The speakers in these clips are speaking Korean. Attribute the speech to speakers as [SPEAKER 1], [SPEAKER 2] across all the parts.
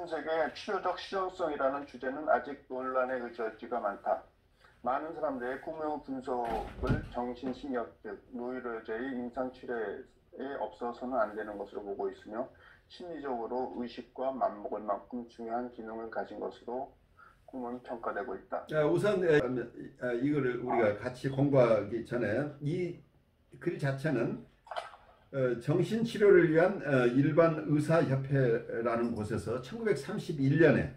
[SPEAKER 1] 분석의 치료적 실용성이라는 주제는 아직 논란의 의지가 많다. 많은 사람들의 꿈의 분석을 정신신경학, 노이로제의 임상치료에 없어서는 안 되는 것으로 보고 있으며 심리적으로 의식과 맞먹을 만큼 중요한 기능을 가진 것으로 꿈은 평가되고 있다.
[SPEAKER 2] 우선 이거를 우리가 같이 공부하기 전에 이 글 자체는 정신치료를 위한 일반 의사협회라는 곳에서 1931년에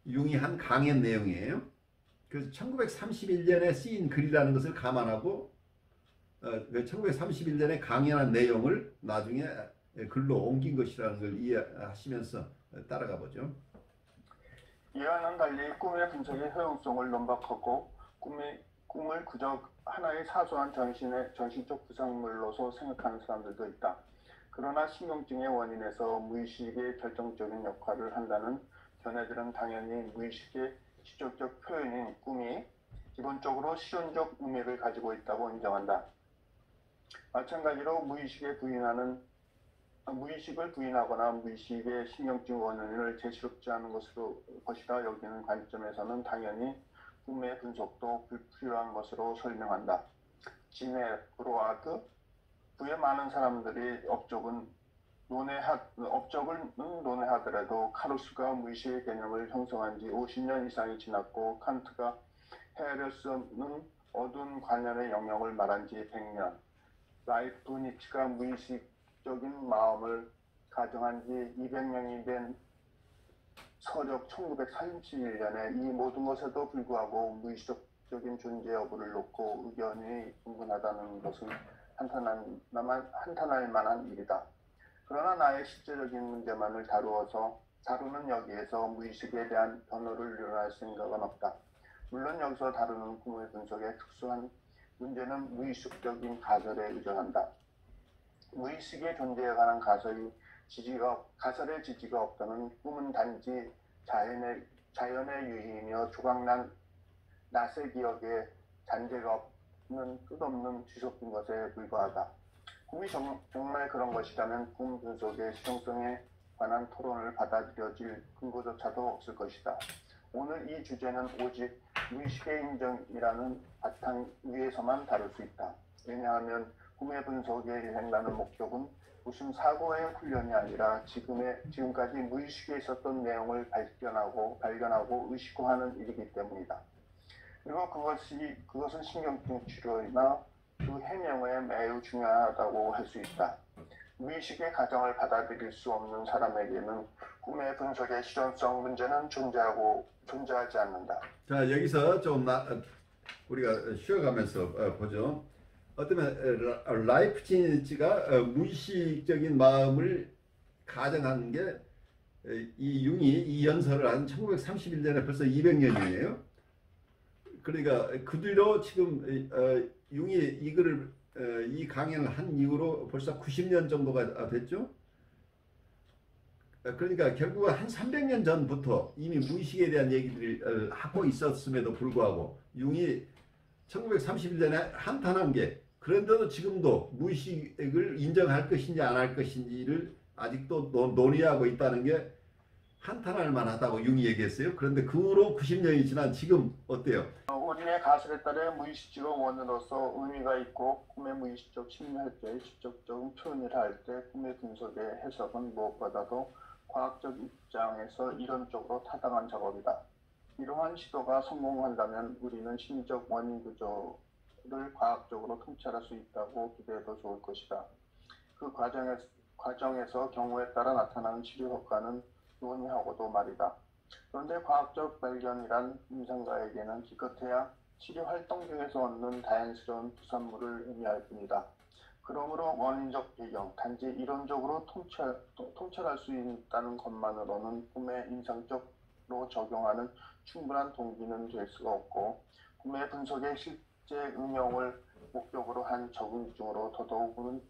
[SPEAKER 2] 융이 한 강연 내용이에요. 그래서 1931년에 쓰인 글이라는 것을 감안하고 1931년에 강연한 내용을 나중에 글로 옮긴 것이라는 걸 이해하시면서 따라가 보죠.
[SPEAKER 1] 이와는 달리 꿈의 분석의 효용성을 논박하고 꿈을 그저 하나의 사소한 정신적 부상물로서 생각하는 사람들도 있다. 그러나 신경증의 원인에서 무의식의 결정적인 역할을 한다는 견해들은 당연히 무의식의 직접적 표현인 꿈이 기본적으로 실존적 의미를 가지고 있다고 인정한다. 마찬가지로 무의식을 부인하거나 무의식의 신경증 원인을 제시롭지 않은 것이라 여기는 관점에서는 당연히 꿈의 분석도 불필요한 것으로 설명한다. 지네 브로아드, 그의 많은 사람들이 업적을 논해하더라도 카루스가 무의식의 개념을 형성한 지 50년 이상이 지났고 칸트가 헤아릴 수 없는 어두운 관념의 영역을 말한 지 100년, 라이프니츠가 무의식적인 마음을 가정한 지 200년이 된 서력 1931년에 이 모든 것에도 불구하고 무의식적인 존재 여부를 놓고 의견이 분분하다는 것은 한탄할 만한 일이다. 그러나 나의 실제적인 문제만을 다루는 여기에서 무의식에 대한 변호를 이뤄낼 생각은 없다. 물론 여기서 다루는 꿈의 분석의 특수한 문제는 무의식적인 가설에 의존한다. 무의식의 존재에 관한 가설의 지지가 없다면 꿈은 단지 자연의 유희이며 조각난 낯의 기억에 잔재가 없는 끝없는 뒤섞인 것에 불과하다. 꿈이 정말 그런 것이라면 꿈 분석의 실용성에 관한 토론을 받아들여질 근거조차도 없을 것이다. 오늘 이 주제는 오직 무의식의 인정이라는 바탕 위에서만 다룰 수 있다. 왜냐하면 꿈의 분석에 일행하는 목적은 무슨 사고의 훈련이 아니라 지금까지 무의식에 있었던 내용을 발견하고 의식화하는 일이기 때문이다. 그리고 그것은 신경증 치료나 그 해명에 매우 중요하다고 할 수 있다. 무의식의 가정을 받아들일 수 없는 사람에게는 꿈의 분석의 실현성 문제는 존재하지 않는다.
[SPEAKER 2] 자, 여기서 좀 우리가 쉬어가면서 보죠. 어쩌면 라이프치히츠가 무의식적인 마음을 가정하는 게 이 융이 이 연설을 한 1931년에 벌써 200년이에요. 그러니까 그 뒤로 지금 융이 이 강연을 한 이후로 벌써 90년 정도가 됐죠. 그러니까 결국은 한 300년 전부터 이미 무의식에 대한 얘기들을 하고 있었음에도 불구하고 융이 1931년에 한탄한 게 그런데도 지금도 무의식을 인정할 것인지 안 할 것인지를 아직도 논의하고 있다는 게 한탄할 만하다고 융이 얘기했어요. 그런데 그 후로 90년이 지난 지금 어때요?
[SPEAKER 1] 우리의 가설에 따라 무의식적 원으로서 의미가 있고 꿈의 무의식적 심리활동의 직접적인 표현을 할 때 꿈의 분석의 해석은 무엇보다도 과학적 입장에서 이론적으로 타당한 작업이다. 이러한 시도가 성공한다면 우리는 심리적 원인 구조를 과학적으로 통찰할 수 있다고 기대해도 좋을 것이다. 그 과정에서 경우에 따라 나타나는 치료 효과는 논의하고도 말이다. 그런데 과학적 발견이란 임상가에게는 기껏해야 치료 활동 중에서 얻는 다양스러운 부산물을 의미할 뿐이다. 그러므로 원인적 배경, 단지 이론적으로 통찰할 수 있다는 것만으로는 꿈에 임상적으로 적용하는 충분한 동기는 될 수가 없고 꿈의 분석의 실제 응용을 목적으로 한 적응증으로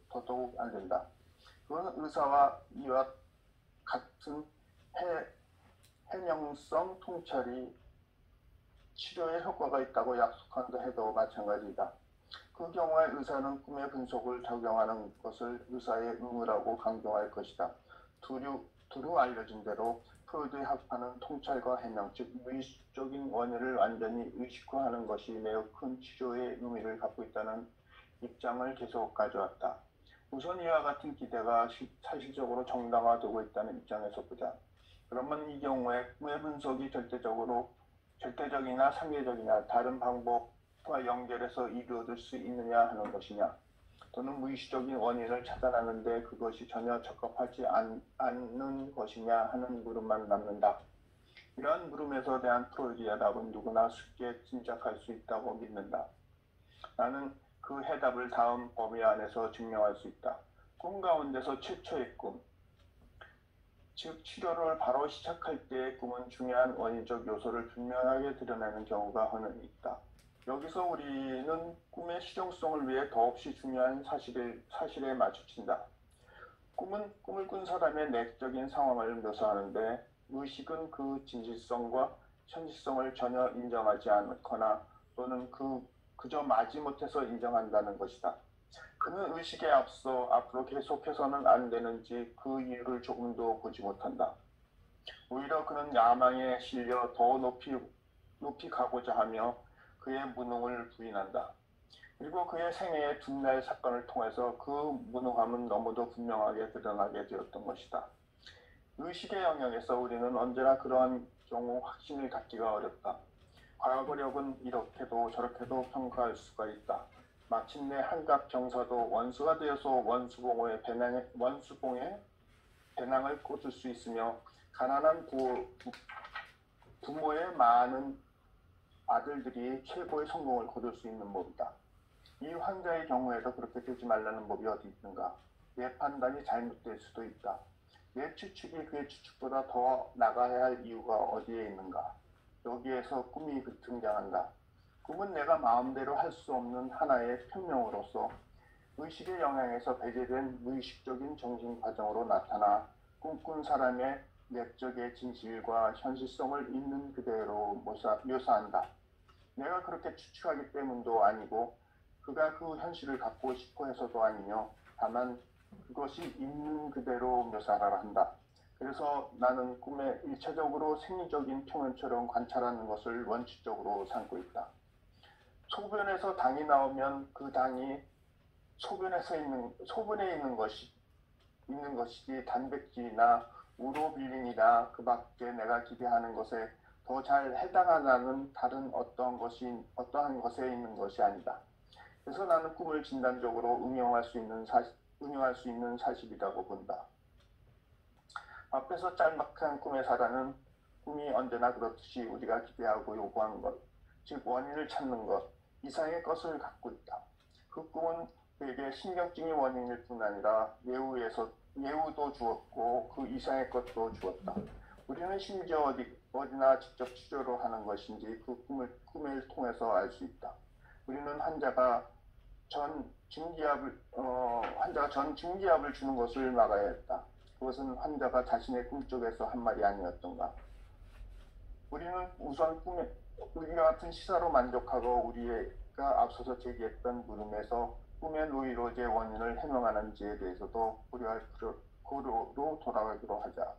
[SPEAKER 1] 더더욱 안 된다. 그건 의사와 이와 같은 해명성 통찰이 치료에 효과가 있다고 약속한다 해도 마찬가지이다. 그 경우에 의사는 꿈의 분석을 적용하는 것을 의사의 의무라고 강조할 것이다. 두루 알려진 대로 프로이드의 학파는 통찰과 해명, 즉 무의식적인 원인을 완전히 의식화하는 것이 매우 큰 치료의 의미를 갖고 있다는 입장을 계속 가져왔다. 우선 이와 같은 기대가 사실적으로 정당화되고 있다는 입장에서 보자. 그러면 이 경우에 꿈의 분석이 절대적이나 상대적이냐, 다른 방법과 연결해서 이루어질 수 있느냐 하는 것이냐, 또는 무의식적인 원인을 찾아내는 데 그것이 전혀 적합하지 않는 것이냐 하는 물음만 남는다. 이러한 물음에서 대한 프로이드의 답은 누구나 쉽게 짐작할 수 있다고 믿는다. 나는 그 해답을 다음 범위 안에서 증명할 수 있다. 꿈 가운데서 최초의 꿈, 즉 치료를 바로 시작할 때의 꿈은 중요한 원인적 요소를 분명하게 드러내는 경우가 흔히 있다. 여기서 우리는 꿈의 실용성을 위해 더없이 중요한 사실에 마주친다. 꿈을 꾼 사람의 내적인 상황을 묘사하는데 의식은 그 진실성과 현실성을 전혀 인정하지 않거나 또는 그저 마지못해서 인정한다는 것이다. 그는 의식에 앞서 앞으로 계속해서는 안 되는지 그 이유를 조금도 보지 못한다. 오히려 그는 야망에 실려 더 높이 가고자 하며 그의 무능을 부인한다. 그리고 그의 생애의 둔날 사건을 통해서 그 무능함은 너무도 분명하게 드러나게 되었던 것이다. 의식의 영역에서 우리는 언제나 그러한 경우 확신을 갖기가 어렵다. 과거력은 이렇게도 저렇게도 평가할 수가 있다. 마침내 한갓 병사도 원수가 되어서 원수봉에 배낭을 꽂을 수 있으며 가난한 부모의 많은 아들들이 최고의 성공을 거둘 수 있는 법이다. 이 환자의 경우에도 그렇게 되지 말라는 법이 어디 있는가? 내 판단이 잘못될 수도 있다. 내 추측이 그의 추측보다 더 나가야 할 이유가 어디에 있는가? 여기에서 꿈이 등장한다. 꿈은 내가 마음대로 할 수 없는 하나의 평명으로서 의식의 영향에서 배제된 무의식적인 정신 과정으로 나타나 꿈꾼 사람의 내적의 진실과 현실성을 있는 그대로 묘사한다. 내가 그렇게 추측하기 때문도 아니고 그가 그 현실을 갖고 싶어 해서도 아니며 다만 그것이 있는 그대로 묘사하라 한다. 그래서 나는 꿈에 일차적으로 생리적인 표면처럼 관찰하는 것을 원칙적으로 삼고 있다. 소변에서 당이 나오면 그 당이 소변에 있는 것이지 단백질이나 우로빌린이나 그 밖에 내가 기대하는 것에 더 잘 해당하는 다른 어떠한 것에 있는 것이 아니다. 그래서 나는 꿈을 진단적으로 응용할 수 있는 사실이라고 본다. 앞에서 짤막한 꿈의 사라는 꿈이 언제나 그렇듯이 우리가 기대하고 요구하는 것, 즉 원인을 찾는 것 이상의 것을 갖고 있다. 그 꿈은 그에게 신경증이 원인일 뿐 아니라 예우도 주었고 그 이상의 것도 주었다. 우리는 심지어 어디나 직접 치료로 하는 것인지 그 꿈을 통해서 알 수 있다. 우리는 환자가 전 증기압을 주는 것을 막아야 했다. 그것은 환자가 자신의 꿈속에서 한 말이 아니었던가. 우리는 우선 우리가 같은 시사로 만족하고 우리가 앞서서 제기했던 물음에서 꿈의 노이로제 원인을 해명하는지에 대해서도 고려로 돌아가기로 하자.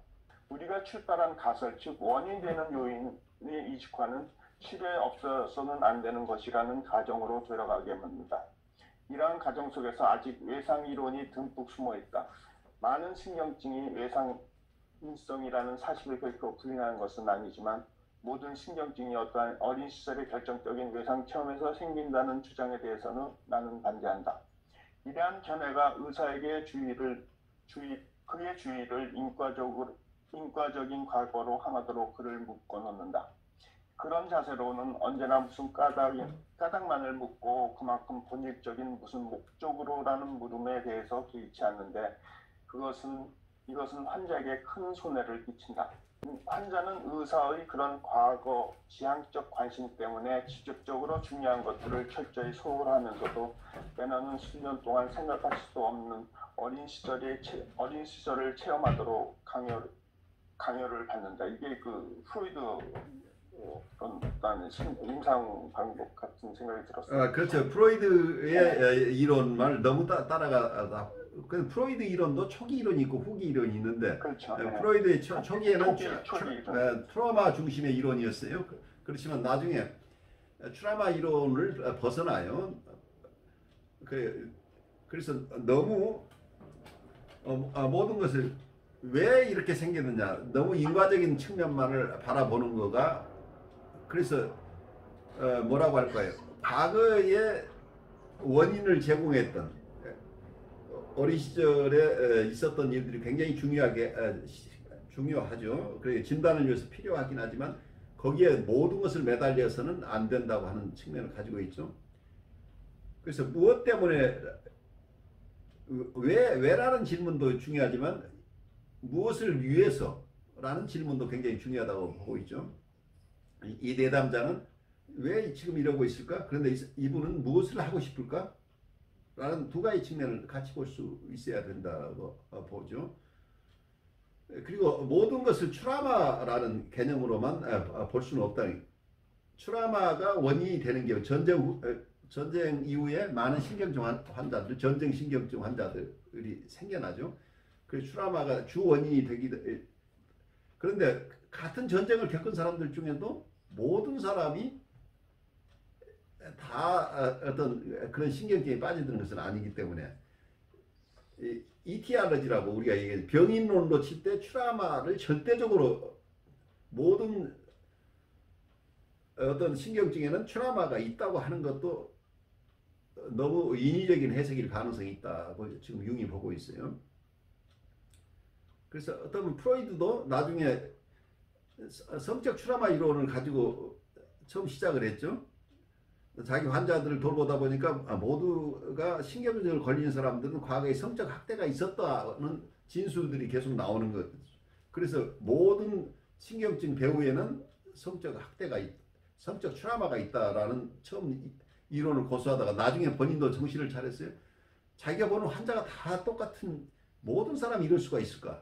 [SPEAKER 1] 우리가 출발한 가설, 즉 원인이 되는 요인의 이식화는 실외에 없어서는 안 되는 것이라는 가정으로 들어가게 만든다. 이러한 가정 속에서 아직 외상 이론이 듬뿍 숨어 있다. 많은 신경증이 외상인성이라는 사실을 결코 부인하는 것은 아니지만 모든 신경증이 어떠한 어린 시절의 결정적인 외상 체험에서 생긴다는 주장에 대해서는 나는 반대한다. 이러한 견해가 의사에게 그의 주의를 인과적인 과거로 향하도록 그를 묶어놓는다. 그런 자세로는 언제나 무슨 까닭만을 묻고 그만큼 본질적인 무슨 목적으로라는 물음에 대해서 개의치 않는데 이것은 환자에게 큰 손해를 끼친다. 환자는 의사의 그런 과거 지향적 관심 때문에 직접적으로 중요한 것들을 철저히 소홀하면서도 빼놓는 수년 동안 생각할 수도 없는 어린 시절을 체험하도록 강요를 받는다. 이게 그 프로이드 어떤 임상 방법 같은 생각이 들었어요.
[SPEAKER 2] 그렇죠. 프로이드의 이론을 너무 따라가 그 프로이드 이론도 초기 이론이 있고 후기 이론이 있는데
[SPEAKER 1] 그렇죠.
[SPEAKER 2] 프로이드의 초기에는
[SPEAKER 1] 초기
[SPEAKER 2] 트라우마 중심의 이론이었어요. 그렇지만 나중에 트라우마 이론을 벗어나요. 그래서 너무 모든 것을 왜 이렇게 생겼느냐, 너무 인과적인 측면만을 바라보는 거가, 그래서 뭐라고 할까요? 과거에 원인을 제공했던 어린 시절에 있었던 일들이 굉장히 중요하죠. 그래 진단을 위해서 필요하긴 하지만 거기에 모든 것을 매달려서는 안 된다고 하는 측면을 가지고 있죠. 그래서 무엇 때문에 왜라는 질문도 중요하지만 무엇을 위해서라는 질문도 굉장히 중요하다고 보고 있죠. 이 내담자는 왜 지금 이러고 있을까? 그런데 이분은 무엇을 하고 싶을까? 라는 두 가지 측면을 같이 볼 수 있어야 된다고 보죠. 그리고 모든 것을 트라우마라는 개념으로만 볼 수는 없다. 트라우마가 원인이 되는 경우 전쟁 이후에 많은 신경증 환자들, 전쟁 신경증 환자들이 생겨나죠. 그래서 트라우마가 주 원인이 되기도. 그런데 같은 전쟁을 겪은 사람들 중에도 모든 사람이 다 어떤 그런 신경증에 빠져드는 것은 아니기 때문에 이티알러지라고 우리가 얘기해 병인론으로 칠 때 트라우마를 절대적으로 모든 어떤 신경증에는 트라우마가 있다고 하는 것도 너무 인위적인 해석일 가능성이 있다고 지금 융이 보고 있어요. 그래서 어떤 프로이드도 나중에 성적 트라우마 이론을 가지고 처음 시작을 했죠. 자기 환자들을 돌보다 보니까 모두가 신경증을 걸린 사람들은 과거에 성적 학대가 있었다는 진술들이 계속 나오는 것. 그래서 모든 신경증 배후에는 성적 학대가 성적 트라우마가 있다라는 처음 이론을 고수하다가 나중에 본인도 정신을 차렸어요. 자기가 보는 환자가 다 똑같은 모든 사람이 이럴 수가 있을까?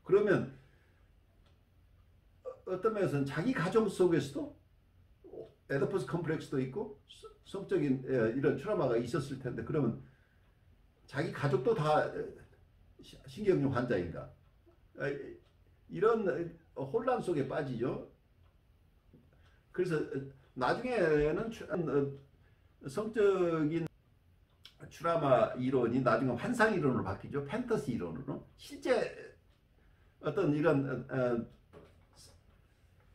[SPEAKER 2] 그러면 어떤 면에서는 자기 가정 속에서도 에더퍼스 컴플렉스도 있고 성적인 이런 트라우마가 있었을 텐데 그러면 자기 가족도 다 신경증 환자인가? 이런 혼란 속에 빠지죠. 그래서 나중에는 성적인 트라우마 이론이 나중에 환상 이론으로 바뀌죠. 판타시 이론으로. 실제 어떤 이런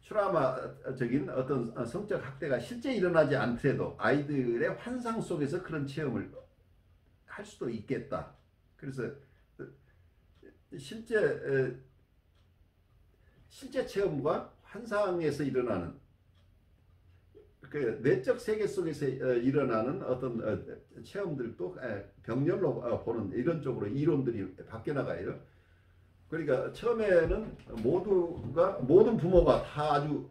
[SPEAKER 2] 트라우마적인 어떤 성적 학대가 실제 일어나지 않더라도 아이들의 환상 속에서 그런 체험을 할 수도 있겠다. 그래서 실제 체험과 환상에서 일어나는 그 내적 세계 속에서 일어나는 어떤 체험들도 병렬로 보는 이런 쪽으로 이론들이 바뀌어 나가요. 그러니까 처음에는 모든 부모가 다 아주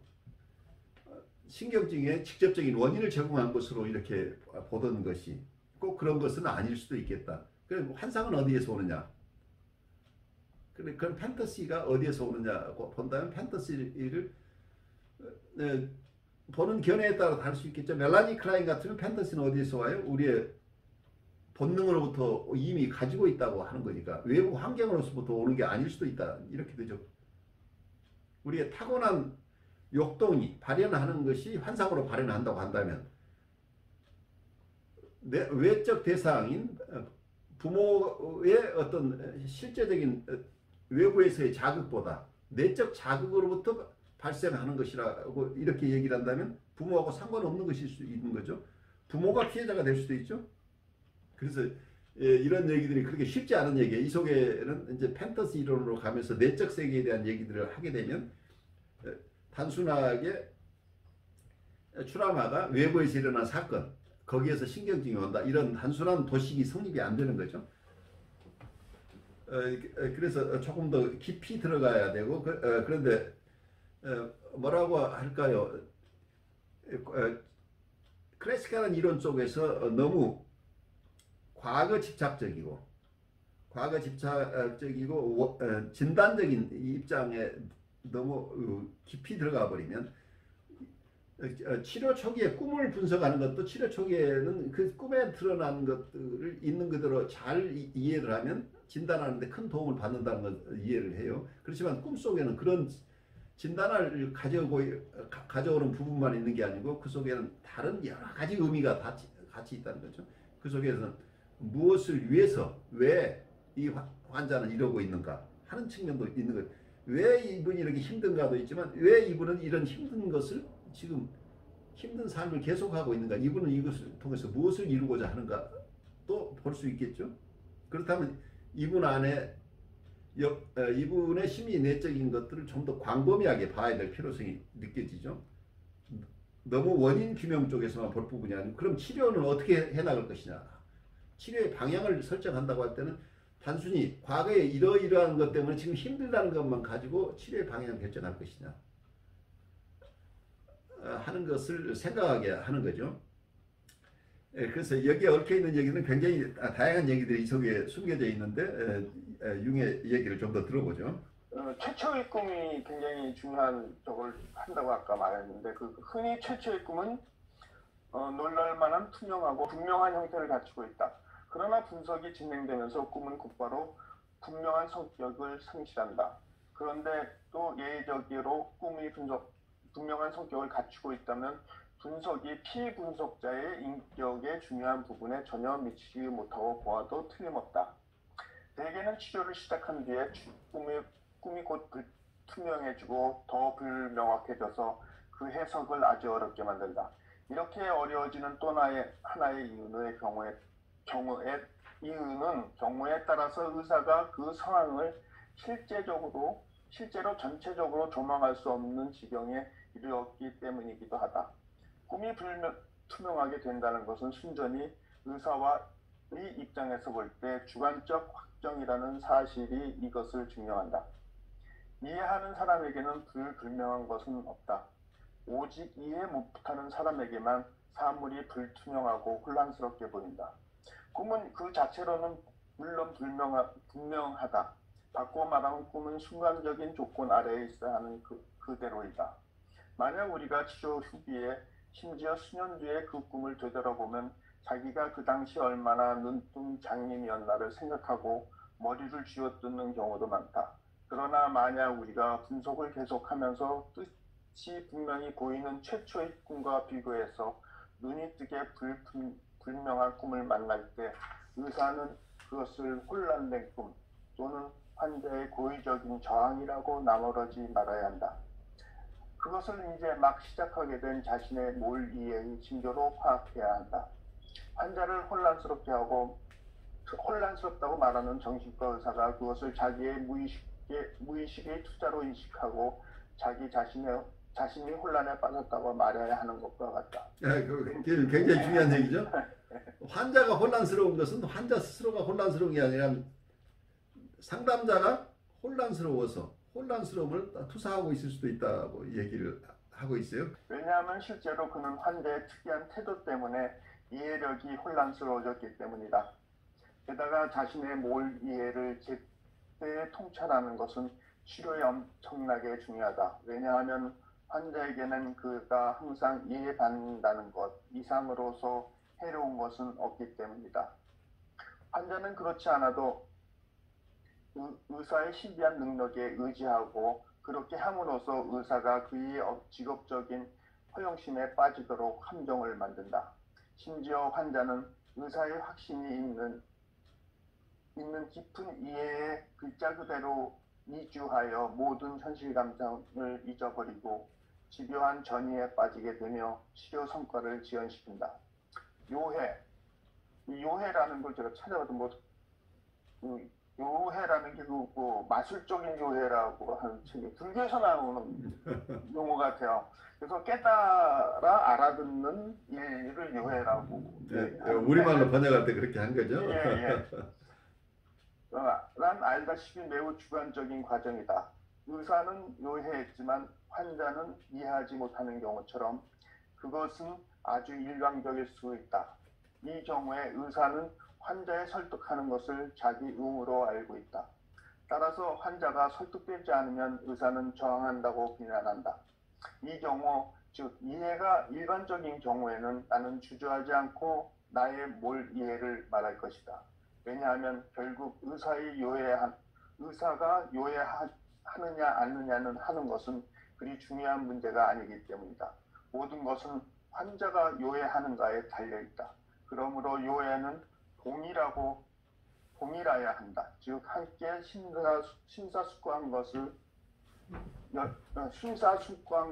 [SPEAKER 2] 신경증의 직접적인 원인을 제공한 것으로 이렇게 보던 것이 꼭 그런 것은 아닐 수도 있겠다. 그럼 환상은 어디에서 오느냐? 그런 판타시가 어디에서 오느냐 본다면 판타시를 보는 견해에 따라 다를 수 있겠죠. 멜라니 클라인 같으면 판타시는 어디에서 와요? 우리의 본능으로부터 이미 가지고 있다고 하는 거니까 외부 환경으로서부터 오는 게 아닐 수도 있다. 이렇게 되죠. 우리의 타고난 욕동이 발현하는 것이 환상으로 발현한다고 한다면 외적 대상인 부모의 어떤 실제적인 외부에서의 자극보다 내적 자극으로부터 발생하는 것이라고 이렇게 얘기를 한다면 부모하고 상관없는 것일 수 있는 거죠. 부모가 피해자가 될 수도 있죠. 그래서 이런 얘기들이 그렇게 쉽지 않은 얘기예요. 이 속에는 이제 판타시 이론으로 가면서 내적 세계에 대한 얘기들을 하게 되면 단순하게 트라우마가 외부에서 일어난 사건 거기에서 신경증이 온다 이런 단순한 도식이 성립이 안 되는 거죠. 그래서 조금 더 깊이 들어가야 되고 그런데 뭐라고 할까요? 클래식한 이론 쪽에서 너무 과거 집착적이고 진단적인 입장에 너무 깊이 들어가 버리면 치료 초기에 꿈을 분석하는 것도 치료 초기에는 그 꿈에 드러난 것들을 있는 그대로 잘 이해를 하면 진단하는데 큰 도움을 받는다는 걸 이해를 해요. 그렇지만 꿈속에는 그런 진단을 가져오는 부분만 있는 게 아니고 그 속에는 다른 여러 가지 의미가 같이 있다는 거죠. 그 속에서는 무엇을 위해서 왜 이 환자는 이러고 있는가 하는 측면도 있는 거예요. 왜 이분이 이렇게 힘든가도 있지만 왜 이분은 이런 힘든 것을 지금 힘든 삶을 계속하고 있는가, 이분은 이것을 통해서 무엇을 이루고자 하는가 또 볼 수 있겠죠. 그렇다면 이분 안에 이분의 심리 내적인 것들을 좀 더 광범위하게 봐야 될 필요성이 느껴지죠. 너무 원인 규명 쪽에서만 볼 부분이 아니고 그럼 치료는 어떻게 해나갈 것이냐, 치료의 방향을 설정한다고 할 때는 단순히 과거에 이러이러한 것 때문에 지금 힘들다는 것만 가지고 치료의 방향을 결정할 것이냐 하는 것을 생각하게 하는 거죠. 그래서 여기에 얽혀 있는 얘기는 굉장히 다양한 얘기들이 이 속에 숨겨져 있는데 융의 얘기를 좀 더 들어보죠.
[SPEAKER 1] 최초의 꿈이 굉장히 중요한 적을 한다고 아까 말했는데 그 흔히 최초의 꿈은 놀랄만한 투명하고 분명한 형태를 갖추고 있다. 그러나 분석이 진행되면서 꿈은 곧바로 분명한 성격을 상실한다. 그런데 또 예외적으로 꿈이 분명한 성격을 갖추고 있다면 분석이 피분석자의 인격의 중요한 부분에 전혀 미치지 못하고 보아도 틀림없다. 대개는 치료를 시작한 뒤에 꿈이 곧 투명해지고 더 불명확해져서 그 해석을 아주 어렵게 만든다. 이렇게 어려워지는 또 하나의 경우에 따라서 의사가 그 상황을 실제로 전체적으로 조망할 수 없는 지경에 이르렀기 때문이기도 하다. 꿈이 투명하게 된다는 것은 순전히 의사의 입장에서 볼 때 주관적 확정이라는 사실이 이것을 증명한다. 이해하는 사람에게는 불분명한 것은 없다. 오직 이해 못하는 사람에게만 사물이 불투명하고 혼란스럽게 보인다. 꿈은 그 자체로는 물론 분명하다. 바꿔 말하면 꿈은 순간적인 조건 아래에 있어야 하는 그대로이다. 만약 우리가 치료 후기에 심지어 수년 뒤에 그 꿈을 되돌아보면 자기가 그 당시 얼마나 눈뜬 장님이었나를 생각하고 머리를 쥐어뜯는 경우도 많다. 그러나 만약 우리가 분석을 계속하면서 뜻이 분명히 보이는 최초의 꿈과 비교해서 눈이 뜨게 불명한 꿈을 만날 때 의사는 그것을 혼란된 꿈 또는 환자의 고의적인 저항이라고 나무라지 말아야 한다. 그것을 이제 막 시작하게 된 자신의 몰이해의 징조로 파악해야 한다. 환자를 혼란스럽다고 말하는 정신과 의사가 그것을 자기의 무의식의 투자로 인식하고 자기 자신이 혼란에 빠졌다고 말해야 하는 것과 같다.
[SPEAKER 2] 굉장히 중요한 얘기죠. 환자가 혼란스러운 것은 환자 스스로가 혼란스러운 게 아니라 상담자가 혼란스러움을 투사하고 있을 수도 있다고 얘기를 하고 있어요.
[SPEAKER 1] 왜냐하면 실제로 그는 환자의 특이한 태도 때문에 이해력이 혼란스러워졌기 때문이다. 게다가 자신의 몰 이해를 제때 통찰하는 것은 치료에 엄청나게 중요하다. 왜냐하면 환자에게는 그가 항상 이해받는다는 것 이상으로서 해로운 것은 없기 때문이다. 환자는 그렇지 않아도 의사의 신비한 능력에 의지하고 그렇게 함으로써 의사가 그의 직업적인 허영심에 빠지도록 함정을 만든다. 심지어 환자는 의사의 확신이 있는 깊은 이해에 글자 그대로 이주하여 모든 현실 감정을 잊어버리고 집요한 전이에 빠지게 되며 치료 성과를 지연시킨다. 요해라는 걸 제가 찾아봐도 요해라는 게 마술적인 요해라고 하는 책이 불교에서 나오는 용어 같아요. 그래서 깨달아 알아듣는 일을 요해라고.
[SPEAKER 2] 우리말로 번역할 때 그렇게 한 거죠.
[SPEAKER 1] 예. 난 알다시피 매우 주관적인 과정이다. 의사는 요해했지만 환자는 이해하지 못하는 경우처럼 그것은 아주 일방적일 수 있다. 이 경우에 의사는 환자에 설득하는 것을 자기 의무로 알고 있다. 따라서 환자가 설득되지 않으면 의사는 저항한다고 비난한다. 이 경우 즉 이해가 일반적인 경우에는 나는 주저하지 않고 나의 뭘 이해를 말할 것이다. 왜냐하면 결국 의사가 요해하느냐 않느냐는 하는 것은 그리 중요한 문제가 아니기 때문이다. 모든 것은 환자가 요해하는가에 달려있다. 그러므로 요해는 동일해야 한다. 즉 함께 심사숙고한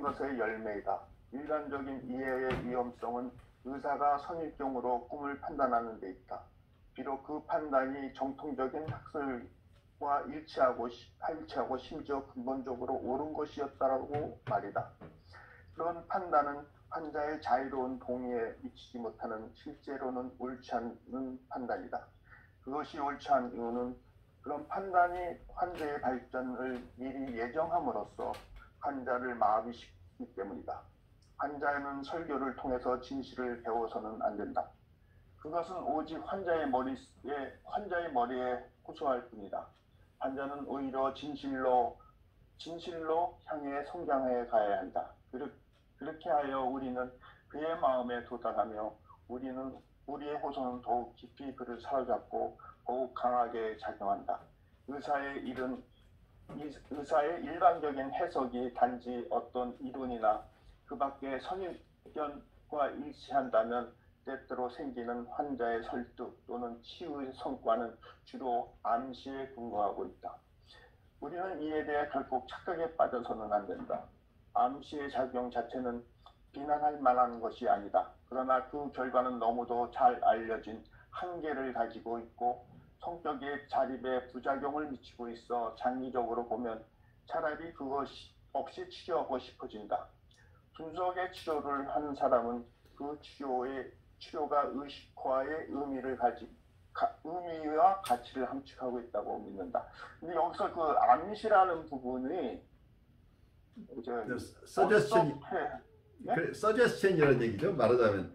[SPEAKER 1] 것의 열매이다. 일반적인 이해의 위험성은 의사가 선입견으로 꿈을 판단하는 데 있다. 비록 그 판단이 정통적인 학설과 일치하고 심지어 근본적으로 옳은 것이었다고 말이다. 그런 판단은 환자의 자유로운 동의에 미치지 못하는 실제로는 옳지 않은 판단이다. 그것이 옳지 않은 이유는 그런 판단이 환자의 발전을 미리 예정함으로써 환자를 마비시키기 때문이다. 환자는 설교를 통해서 진실을 배워서는 안 된다. 그것은 오직 환자의 머리에 호소할 뿐이다. 환자는 오히려 진실로 향해 성장해 가야 한다. 그렇게 하여 우리는 그의 마음에 도달하며 우리의 호소는 더욱 깊이 그를 사로잡고 더욱 강하게 작용한다. 의사의 일반적인 해석이 단지 어떤 이론이나 그 밖의 선입견과 일치한다면 때때로 생기는 환자의 설득 또는 치유의 성과는 주로 암시에 근거하고 있다. 우리는 이에 대해 결국 착각에 빠져서는 안 된다. 암시의 작용 자체는 비난할 만한 것이 아니다. 그러나 그 결과는 너무도 잘 알려진 한계를 가지고 있고 성격의 자립에 부작용을 미치고 있어 장기적으로 보면 차라리 그것 없이 치료하고 싶어진다. 분석의 치료를 하는 사람은 그 치료가 의식화의 의미와 가치를 함축하고 있다고 믿는다. 근데 여기서 그 암시라는 부분이
[SPEAKER 2] 서제스천이라는 얘기죠. 말하자면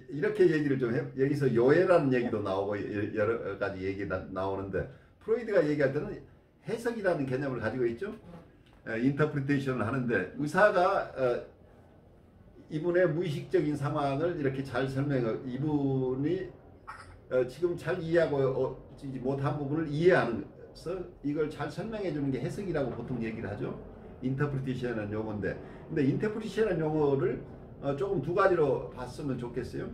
[SPEAKER 2] 이렇게 얘기를 좀 해. 여기서 요해라는 얘기도 나오고 여러 가지 얘기가 나오는데 프로이드가 얘기할 때는 해석이라는 개념을 가지고 있죠. 인터프리테이션을 하는데 의사가 이분의 무의식적인 상황을 이렇게 잘 설명하고 이분이 지금 잘 이해하고 못한 부분을 이해하면서 이걸 잘 설명해 주는 게 해석이라고 보통 얘기를 하죠. 인터프리테이션이라는 용어인데, 근데 인터프리테이션이라는 용어를 조금 두 가지로 봤으면 좋겠어요.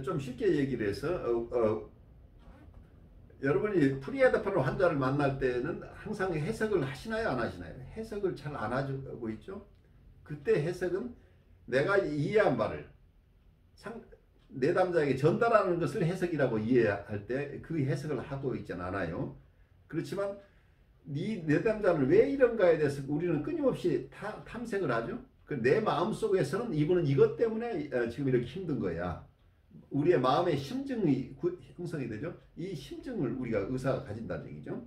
[SPEAKER 2] 좀 쉽게 얘기를 해서 여러분이 프리헤드폰 환자를 만날 때는 항상 해석을 하시나요, 안 하시나요? 해석을 잘 안 하고 있죠. 그때 해석은 내가 이해한 바를 내담자에게 전달하는 것을 해석이라고 이해할 때 그 해석을 하고 있지 않아요. 그렇지만 내담자는 왜 이런가에 대해서 우리는 끊임없이 탐색을 하죠. 내 마음 속에서는 이분은 이것 때문에 지금 이렇게 힘든 거야. 우리의 마음의 심증이 형성이 되죠. 이 심증을 우리가 의사가 가진다는 얘기죠.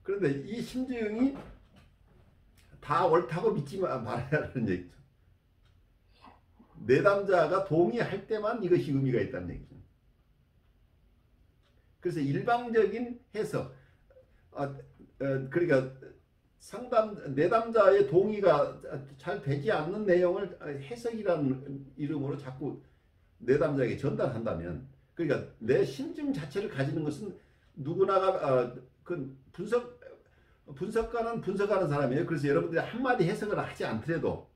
[SPEAKER 2] 그런데 이 심증이 다 옳다고 믿지 말아야 하는 얘기죠. 내담자가 동의할 때만 이것이 의미가 있다는 얘기죠. 그래서 일방적인 해석, 그러니까 내담자의 동의가 잘 되지 않는 내용을 해석이라는 이름으로 자꾸 내담자에게 전달한다면, 그러니까 내 심증 자체를 가지는 것은 누구나가 그 분석가는 분석하는 사람이에요. 그래서 여러분들이 한마디 해석을 하지 않더라도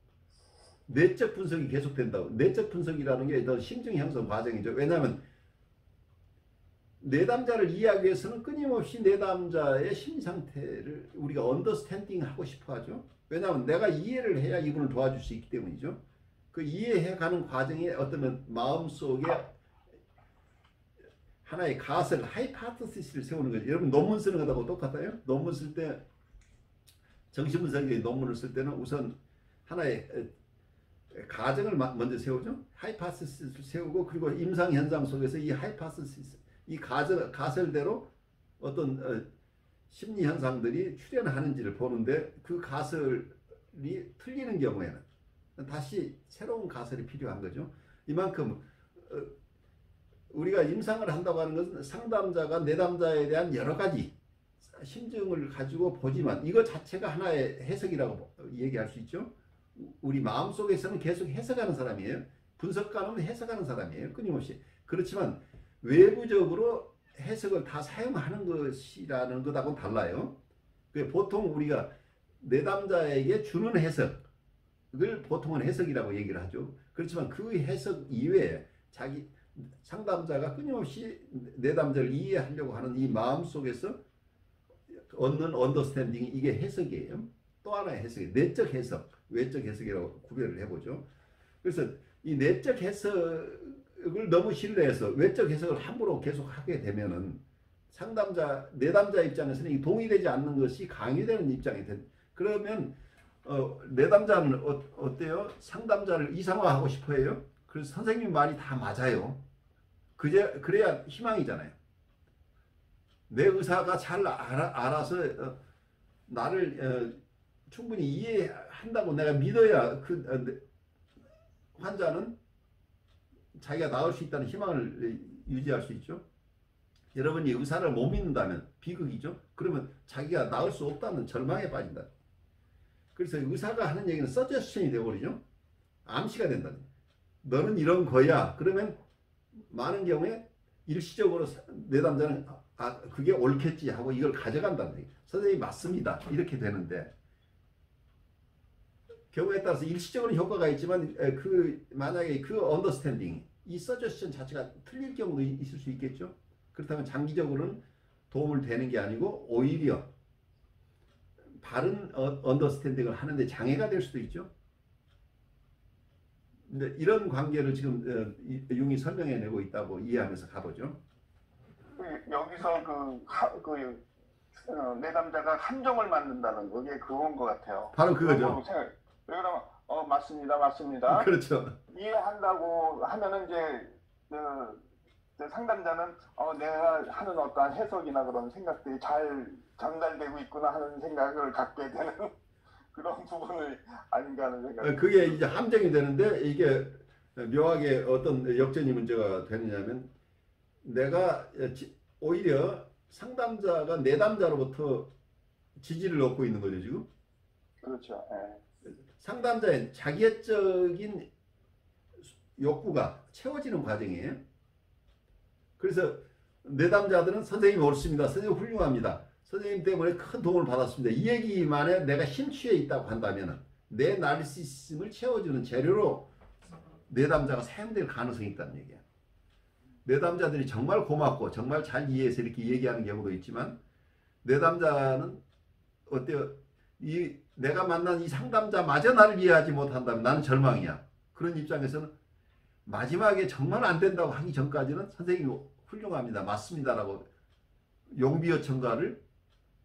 [SPEAKER 2] 내적 분석이 계속된다고. 내적 분석이라는 게 더 심증 형성 과정이죠. 왜냐하면 내담자를 이해하기 위해서는 끊임없이 내담자의 심리 상태를 우리가 언더스탠딩 하고 싶어 하죠. 왜냐하면 내가 이해를 해야 이분을 도와줄 수 있기 때문이죠. 그 이해해가는 과정에 어떤 마음속에 하나의 가설, 하이파토시스를 세우는 거죠. 여러분 논문 쓰는 것하고 똑같아요. 논문 쓸 때, 정신분석의 논문을 쓸 때는 우선 하나의 가정을 먼저 세우죠. 하이파토시스를 세우고, 그리고 임상현상 속에서 이 하이파토시스, 이 가설대로 어떤 심리 현상들이 출현하는지를 보는데, 그 가설이 틀리는 경우에는 다시 새로운 가설이 필요한 거죠. 이만큼 우리가 임상을 한다고 하는 것은 상담자가 내담자에 대한 여러 가지 심증을 가지고 보지만 이거 자체가 하나의 해석이라고 얘기할 수 있죠. 우리 마음속에서는 계속 해석하는 사람이에요. 분석가는 해석하는 사람이에요. 끊임없이. 그렇지만 외부적으로 해석을 다 사용하는 것이라는 것하고는 달라요. 보통 우리가 내담자에게 주는 해석을 보통은 해석이라고 얘기를 하죠. 그렇지만 그 해석 이외에 자기 상담자가 끊임없이 내담자를 이해하려고 하는 이 마음 속에서 얻는 언더스탠딩이 이게 해석이에요. 또 하나의 해석이 내적 해석, 외적 해석이라고 구별을 해보죠. 그래서 이 내적 해석을 너무 신뢰해서 외적 해석을 함부로 계속 하게 되면은 상담자, 내담자 입장에서는 이 동의되지 않는 것이 강요되는 입장이 된. 그러면 내담자는 어때요? 상담자를 이상화하고 싶어해요. 그래서 선생님 말이 다 맞아요. 그래야 희망이잖아요. 내 의사가 잘 알아서 나를 충분히 이해한다고 내가 믿어야 환자는 자기가 나을 수 있다는 희망을 유지할 수 있죠. 여러분이 의사를 못 믿는다면 비극이죠. 그러면 자기가 나을 수 없다는 절망에 빠진다. 그래서 의사가 하는 얘기는 서제스션이 되어버리죠. 암시가 된다. 너는 이런 거야. 그러면 많은 경우에 일시적으로 내담자는 그게 옳겠지 하고 이걸 가져간다는 얘기. 선생님이 맞습니다. 이렇게 되는데 경우에 따라서 일시적으로 효과가 있지만 만약에 그 언더스탠딩 이 서제스션 자체가 틀릴 경우도 있을 수 있겠죠. 그렇다면 장기적으로는 도움을 되는 게 아니고 오히려 바른 언더스탠딩을 하는데 장애가 될 수도 있죠. 근데 이런 관계를 지금 융이 설명해내고 있다고 이해하면서 가보죠.
[SPEAKER 1] 여기서 내담자가 함정을 만든다는 그게 그건 것 같아요.
[SPEAKER 2] 바로 그거죠.
[SPEAKER 1] 왜 그러면 맞습니다.
[SPEAKER 2] 그렇죠.
[SPEAKER 1] 이해한다고 하면은 이제 상담자는 내가 하는 어떠한 해석이나 그런 생각들이 잘 전달되고 있구나 하는 생각을 갖게 되는 그런 부분을 아닌가 하는 생각이.
[SPEAKER 2] 그게 이제 함정이 되는데 이게 묘하게 어떤 역전이 문제가 되느냐면 내가 오히려 상담자가 내담자로부터 지지를 얻고 있는 거죠 지금.
[SPEAKER 1] 그렇죠. 예.
[SPEAKER 2] 상담자의 자기애적인 욕구가 채워지는 과정이에요. 그래서 내담자들은 선생님이 옳습니다. 선생님 훌륭합니다. 선생님 때문에 큰 도움을 받았습니다. 이 얘기만에 내가 심취해 있다고 한다면 내 나르시시즘을 채워주는 재료로 내담자가 사용될 가능성이 있다는 얘기야. 내담자들이 정말 고맙고 정말 잘 이해해서 이렇게 얘기하는 경우도 있지만 내담자는 어때요? 내가 만난 이 상담자마저 나를 이해하지 못한다면 나는 절망이야. 그런 입장에서는 마지막에 정말 안 된다고 하기 전까지는 선생님이 훌륭합니다. 맞습니다라고 용비어 청가를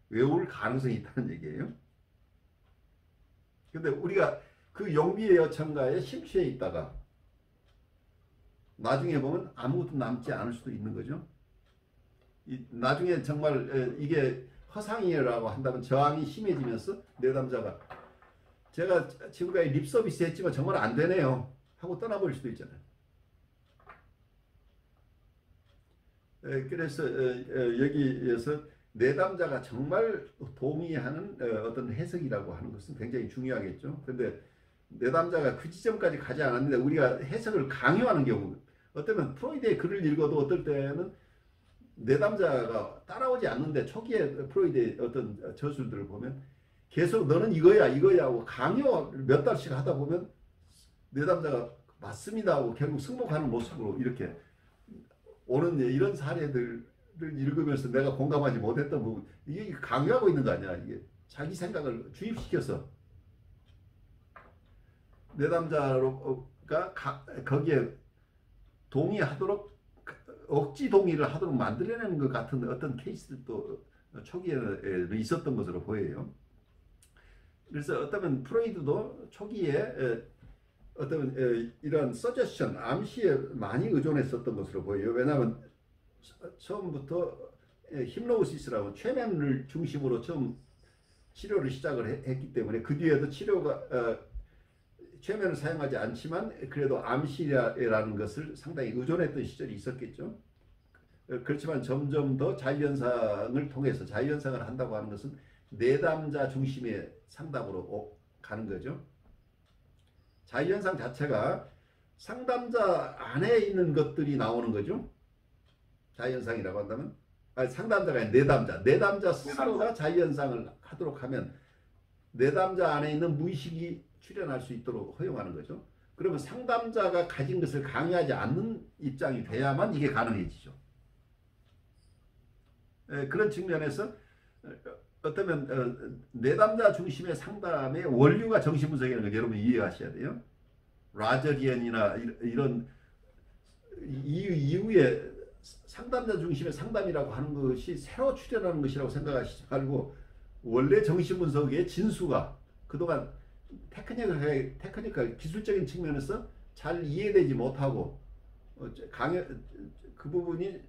[SPEAKER 2] 외울 가능성이 있다는 얘기예요. 근데 우리가 그 용비어 청가에 심취해 있다가 나중에 보면 아무것도 남지 않을 수도 있는 거죠. 나중에 정말 이게 허상이라고 한다면 저항이 심해지면서 내담자가 제가 지금까지 립서비스 했지만 정말 안 되네요 하고 떠나버릴 수도 있잖아요. 그래서 여기에서 내담자가 정말 동의하는 어떤 해석이라고 하는 것은 굉장히 중요하겠죠. 그런데 내담자가 그 지점까지 가지 않았는데 우리가 해석을 강요하는 경우 어쩌면 프로이드의 글을 읽어도 어떨 때는 내담자가 따라오지 않는데 초기에 프로이드의 어떤 저술들을 보면 계속 너는 이거야 하고 강요 몇 달씩 하다 보면 내담자가 맞습니다 하고 결국 승복하는 모습으로 이렇게 오는 이런 사례들을 읽으면서 내가 공감하지 못했던 부분 이게 강요하고 있는 거 아니야. 이게 자기 생각을 주입시켜서 내담자가 거기에 동의하도록 억지 동의를 하도록 만들어내는 것 같은 어떤 케이스들도 초기에 있었던 것으로 보여요. 그래서 어쩌면 프로이드도 초기에 어떤 이런 서제션, 암시에 많이 의존했었던 것으로 보여요. 왜냐하면 처음부터 힙노시스라고 최면을 중심으로 처음 치료를 시작을 했기 때문에 그 뒤에도 치료가 최면을 사용하지 않지만 그래도 암시라는 것을 상당히 의존했던 시절이 있었겠죠. 그렇지만 점점 더 자유현상을 통해서 자유현상을 한다고 하는 것은 내담자 중심의 상담으로 가는 거죠. 자유현상 자체가 상담자 안에 있는 것들이 나오는 거죠. 자유현상이라고 한다면 상담자가 아니라 내담자 스스로가 자유현상을 하도록 하면 내담자 안에 있는 무의식이 출현할 수 있도록 허용하는 거죠. 그러면 상담자가 가진 것을 강요하지 않는 입장이 돼야만 이게 가능해지죠. 그런 측면에서 어쩌면 내담자 중심의 상담의 원류가 정신분석이라는 걸 여러분이 이해하셔야 돼요. 라저리언이나 이런 이후에 상담자 중심의 상담이라고 하는 것이 새로 출현하는 것이라고 생각하시지 말고 원래 정신분석의 진수가 그동안 테크니컬 기술적인 측면에서 잘 이해되지 못하고 그 부분이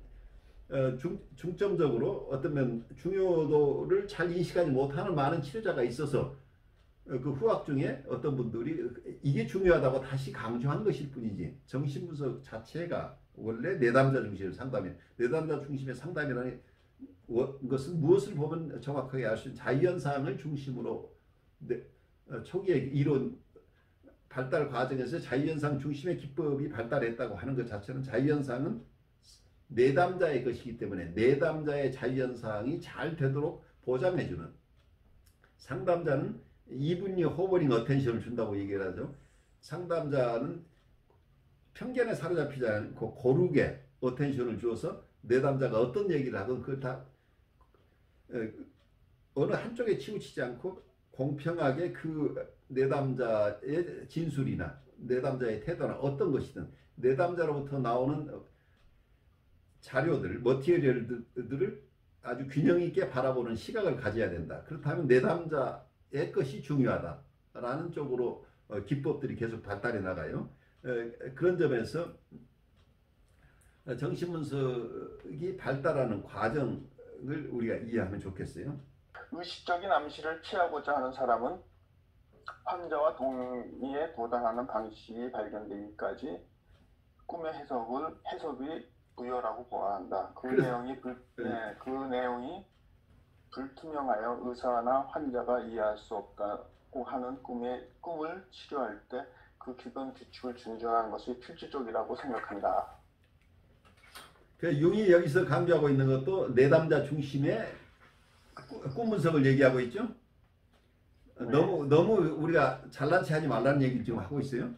[SPEAKER 2] 중점적으로 어떤 중요도를 잘 인식하지 못하는 많은 치료자가 있어서 그 후학 중에 어떤 분들이 이게 중요하다고 다시 강조한 것일 뿐이지 정신분석 자체가 원래 내담자 중심의 상담이에요. 내담자 중심의 상담이라는 것은 무엇을 보면 정확하게 알 수 있는 자유현상을 중심으로 초기의 이론 발달 과정에서 자유현상 중심의 기법이 발달했다고 하는 것 자체는 자유현상은 내담자의 것이기 때문에 내담자의 자유현상이 잘 되도록 보장해주는 상담자는 이분리 호버링 어텐션을 준다고 얘기를 하죠. 상담자는 편견에 사로잡히지 않고 고르게 어텐션을 주어서 내담자가 어떤 얘기를 하든 그걸 다 어느 한쪽에 치우치지 않고 공평하게 그 내담자의 진술이나 내담자의 태도나 어떤 것이든 내담자로부터 나오는 자료들, 머티리얼들을 아주 균형 있게 바라보는 시각을 가져야 된다. 그렇다면 내담자의 것이 중요하다라는 쪽으로 기법들이 계속 발달해 나가요. 그런 점에서 정신분석이 발달하는 과정을 우리가 이해하면 좋겠어요.
[SPEAKER 1] 의식적인 암시를 피하고자 하는 사람은 환자와 동의에 도달하는 방식이 발견되기까지 꿈의 해석이 부여라고 보아한다. 그 내용이 불투명하여 의사나 환자가 이해할 수 없다고 하는 꿈을 치료할 때 그 기본 규칙을 준수하는 것이 필수적이라고 생각한다.
[SPEAKER 2] 그 융이 여기서 강조하고 있는 것도 내담자 중심의 꿈 분석을 얘기하고 있죠. 네. 너무 우리가 잘난 체 하지 말라는 얘기를 지금 하고 있어요.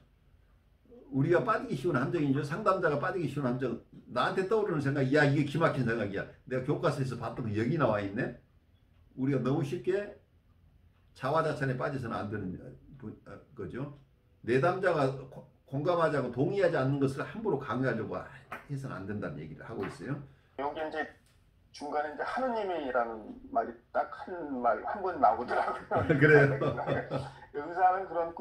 [SPEAKER 2] 우리가 빠지기 쉬운 함정이죠. 상담자가 빠지기 쉬운 함정. 나한테 떠오르는 생각이 야 이게 기막힌 생각이야. 내가 교과서에서 봤던 거 여기 나와 있네. 우리가 너무 쉽게 자화자찬에 빠져서는 안 되는 거죠. 내담자가 공감하지 않고 동의하지 않는 것을 함부로 강요하려고 해서는 안 된다는 얘기를 하고 있어요.
[SPEAKER 1] 여기 이제 중간에 이제 하느님이라는 말이 딱 한 번 나오더라고요.
[SPEAKER 2] 그래요.
[SPEAKER 1] 의사는 그런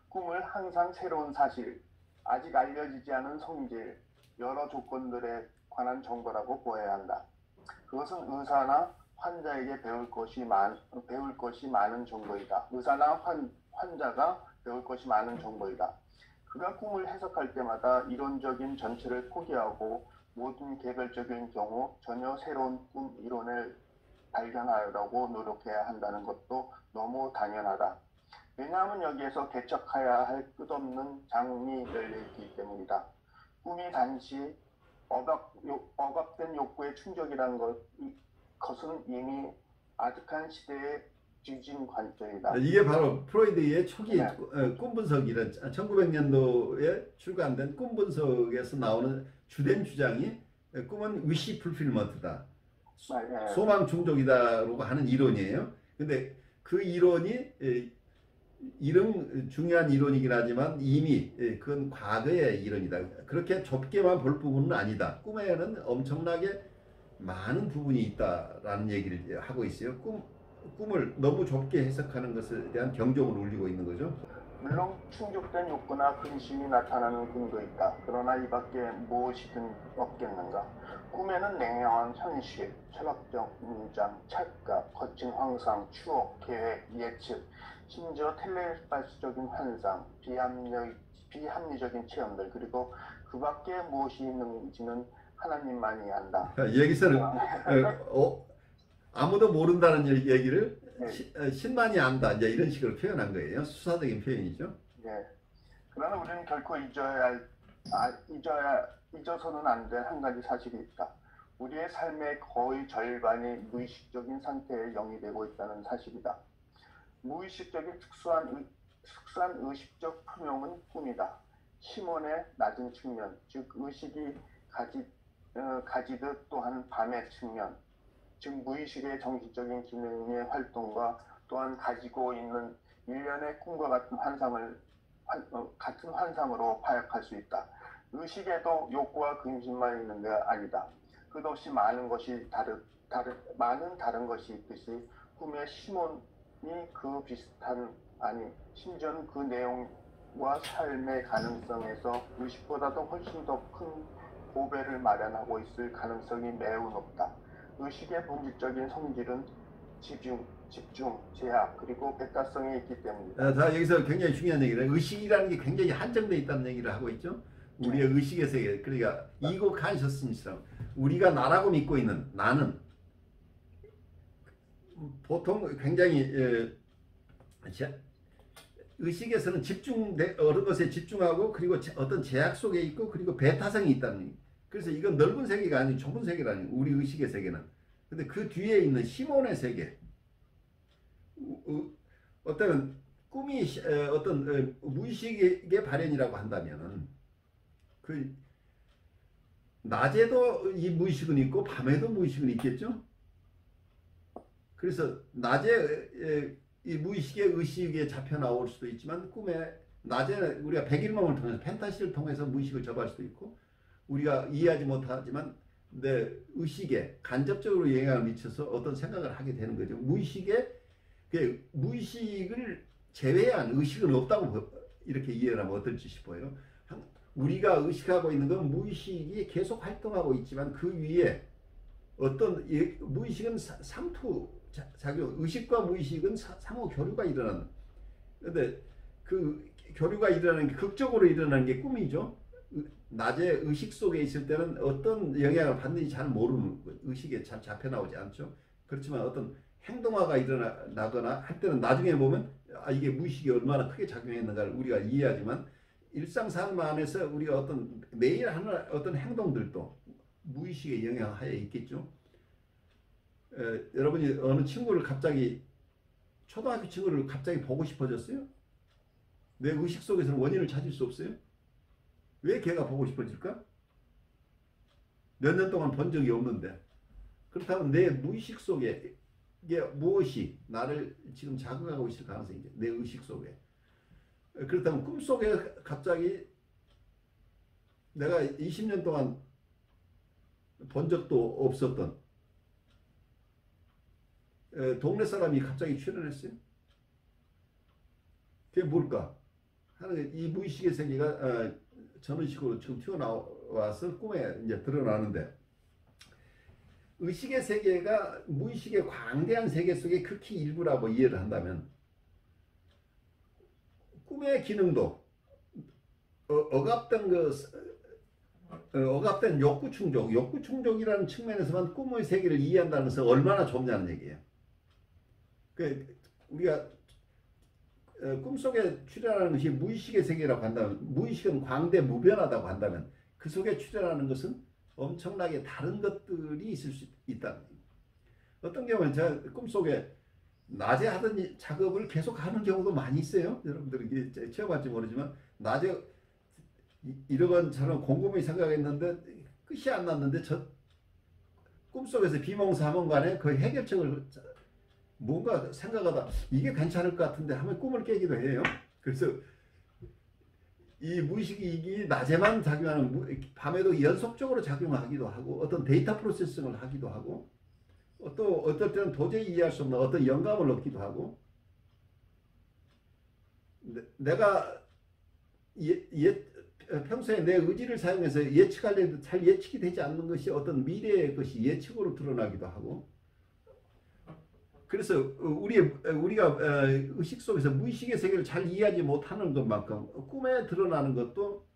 [SPEAKER 1] 꿈을 항상 새로운 사실, 아직 알려지지 않은 성질, 여러 조건들에 관한 정보라고 보아야 한다. 그것은 의사나 환자에게 배울 것이 많은 정보이다. 의사나 환자가 배울 것이 많은 정보이다. 그가 꿈을 해석할 때마다 이론적인 전체를 포기하고 모든 개별적인 경우 전혀 새로운 꿈 이론을 발견하려고 노력해야 한다는 것도 너무 당연하다. 왜냐하면 여기에서 개척해야 할 끝없는 장이 열려있기 때문이다. 꿈이 단지 억압된 욕구의 충족이라는 것은 이미 아득한 시대의 뒤진 관점이다.
[SPEAKER 2] 이게 바로 프로이드의 초기 꿈 분석이란 1900년도에 출간된 꿈 분석에서 나오는 주된 주장이 꿈은 위시 풀필먼트다. 소망 충족이다라고 하는 이론이에요. 근데 그 이론이 중요한 이론이긴 하지만 이미 그건 과거의 이론이다. 그렇게 좁게만 볼 부분은 아니다. 꿈에는 엄청나게 많은 부분이 있다라는 얘기를 하고 있어요. 꿈을 너무 좁게 해석하는 것에 대한 경종을 울리고 있는 거죠.
[SPEAKER 1] 물론 충족된 욕구나 근심이 나타나는 꿈도 있다. 그러나 이 밖에 무엇이든 없겠는가. 꿈에는 냉정한 현실, 철학적 문장, 착각, 거친 환상, 추억, 계획, 예측, 심지어 텔레파시적인 환상, 비합리적인 체험들, 그리고 그 밖에 무엇이 있는지는 하나님만이 안다.
[SPEAKER 2] 여기서는 아무도 모른다는 얘기를
[SPEAKER 1] 네.
[SPEAKER 2] 신만이 안다 이제 이런 식으로 표현한 거예요. 수사적인 표현이죠.
[SPEAKER 1] 네. 그러나 우리는 결코 잊어서는 안 될 한 가지 사실이 있다. 우리의 삶의 거의 절반이 무의식적인 상태에 영위되고 있다는 사실이다. 무의식적인 특수한 의식적 표명은 꿈이다. 시몬의 낮은 측면, 즉 의식이 가지듯 또한 밤의 측면, 즉 무의식의 정신적인 기능의 활동과 또한 가지고 있는 일련의 꿈과 같은 같은 환상으로 파악할 수 있다. 의식에도 욕구와 근심만 있는 게 아니다. 끝없이 많은 다른 것이 있듯이 꿈의 시몬이 그 비슷한 심지어는 그 내용과 삶의 가능성에서 의식보다도 훨씬 더 큰 보배를 마련하고 있을 가능성이 매우 높다. 의식의 본질적인 성질은 집중, 제약, 그리고 백다성이 있기 때문이다.
[SPEAKER 2] 자, 여기서 굉장히 중요한 얘기를 의식이라는 게 굉장히 한정되어 있다는 얘기를 하고 있죠. 우리의 의식의 세계, 그러니까 이고 컨셔스니스라고 우리가 나라고 믿고 있는 나는 보통 굉장히 의식에서는 어느 것에 집중하고 그리고 어떤 제약 속에 있고 그리고 배타성이 있다는 얘기. 그래서 이건 넓은 세계가 아니고 좁은 세계라는 우리 의식의 세계는. 근데 그 뒤에 있는 시몬의 세계, 어떤 꿈이 어떤 무의식의 발현이라고 한다면은 그 낮에도 이 무의식은 있고 밤에도 무의식은 있겠죠. 그래서 낮에 이 무의식의 의식에 잡혀 나올 수도 있지만 낮에 우리가 백일몽을 통해서 팬타시를 통해서 무의식을 접할 수도 있고 우리가 이해하지 못하지만 내 의식에 간접적으로 영향을 미쳐서 어떤 생각을 하게 되는 거죠. 무의식을 제외한 의식은 없다고 이렇게 이해를 하면 어떨지 싶어요. 우리가 의식하고 있는 건 무의식이 계속 활동하고 있지만 그 위에 어떤 무의식은 상투작용, 의식과 무의식은 상호 교류가 일어나는. 그런데 그 교류가 일어나는 게 극적으로 일어나는 게 꿈이죠. 낮에 의식 속에 있을 때는 어떤 영향을 받는지 잘 모르는 거예요. 의식에 잘 잡혀 나오지 않죠. 그렇지만 어떤 행동화가 일어나거나 할 때는 나중에 보면 이게 무의식이 얼마나 크게 작용했는가를 우리가 이해하지만 일상삶 안에서 우리가 매일 하는 어떤 행동들도 무의식의 영향하에 있겠죠. 여러분이 어느 초등학교 친구를 갑자기 보고 싶어졌어요? 내 의식 속에서는 원인을 찾을 수 없어요? 왜 걔가 보고 싶어질까? 몇 년 동안 본 적이 없는데. 그렇다면 내 무의식 속에 이게 무엇이 나를 지금 자극하고 있을 가능성이 있죠. 내 의식 속에. 그렇다면 꿈속에 갑자기 내가 20년 동안 본 적도 없었던 동네 사람이 갑자기 출연했어요. 그게 뭘까? 이 무의식의 세계가 저런 식으로 지금 튀어나와서 꿈에 이제 드러나는데 의식의 세계가 무의식의 광대한 세계 속의 극히 일부라고 이해를 한다면 꿈의 기능도 억압된 욕구 충족이라는 측면에서만 꿈의 세계를 이해한다는 것은 얼마나 좁냐는 얘기예요. 우리가 꿈속에 출현하는 것이 무의식의 세계라고 한다면 무의식은 광대무변하다고 한다면 그 속에 출현하는 것은 엄청나게 다른 것들이 있을 수 있다는 얘기예요. 어떤 경우는 제가 꿈속에 낮에 하던 작업을 계속 하는 경우도 많이 있어요. 여러분들이 체험할지 모르지만 낮에 이러건저런 곰곰이 생각했는데 끝이 안 났는데 저 꿈속에서 비몽사몽간에 그 해결책을 뭔가 생각하다 이게 괜찮을 것 같은데 하면 꿈을 깨기도 해요. 그래서 이 무의식이 낮에만 작용하는 밤에도 연속적으로 작용하기도 하고 어떤 데이터 프로세싱을 하기도 하고 또 어떨 때는 도저히 이해할 수 없는 어떤 영감을 얻기도 하고 내가 평소에 내 의지를 사용해서 예측하려도 잘 예측이 되지 않는 것이 어떤 미래의 것이 예측으로 드러나기도 하고 그래서 우리가 의식 속에서 무의식의 세계를 잘 이해하지 못하는 것만큼 꿈에 드러나는 것도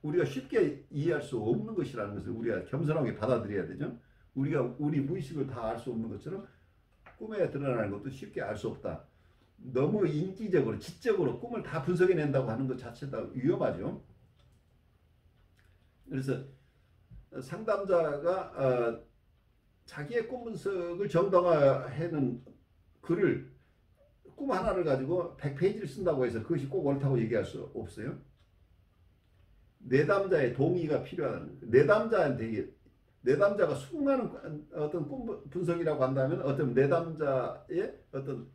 [SPEAKER 2] 우리가 쉽게 이해할 수 없는 것이라는 것을 우리가 겸손하게 받아들여야 되죠. 우리가 우리 무의식을 다 알 수 없는 것처럼 꿈에 드러나는 것도 쉽게 알 수 없다. 너무 인지적으로 지적으로 꿈을 다 분석해낸다고 하는 것 자체가 위험하죠. 그래서 상담자가 자기의 꿈 분석을 정당화해는 글을 꿈 하나를 가지고 100페이지를 쓴다고 해서 그것이 꼭 옳다고 얘기할 수 없어요. 내담자의 동의가 필요한, 내담자가 수많은 어떤 꿈 분석이라고 한다면 어떤 내담자의 어떤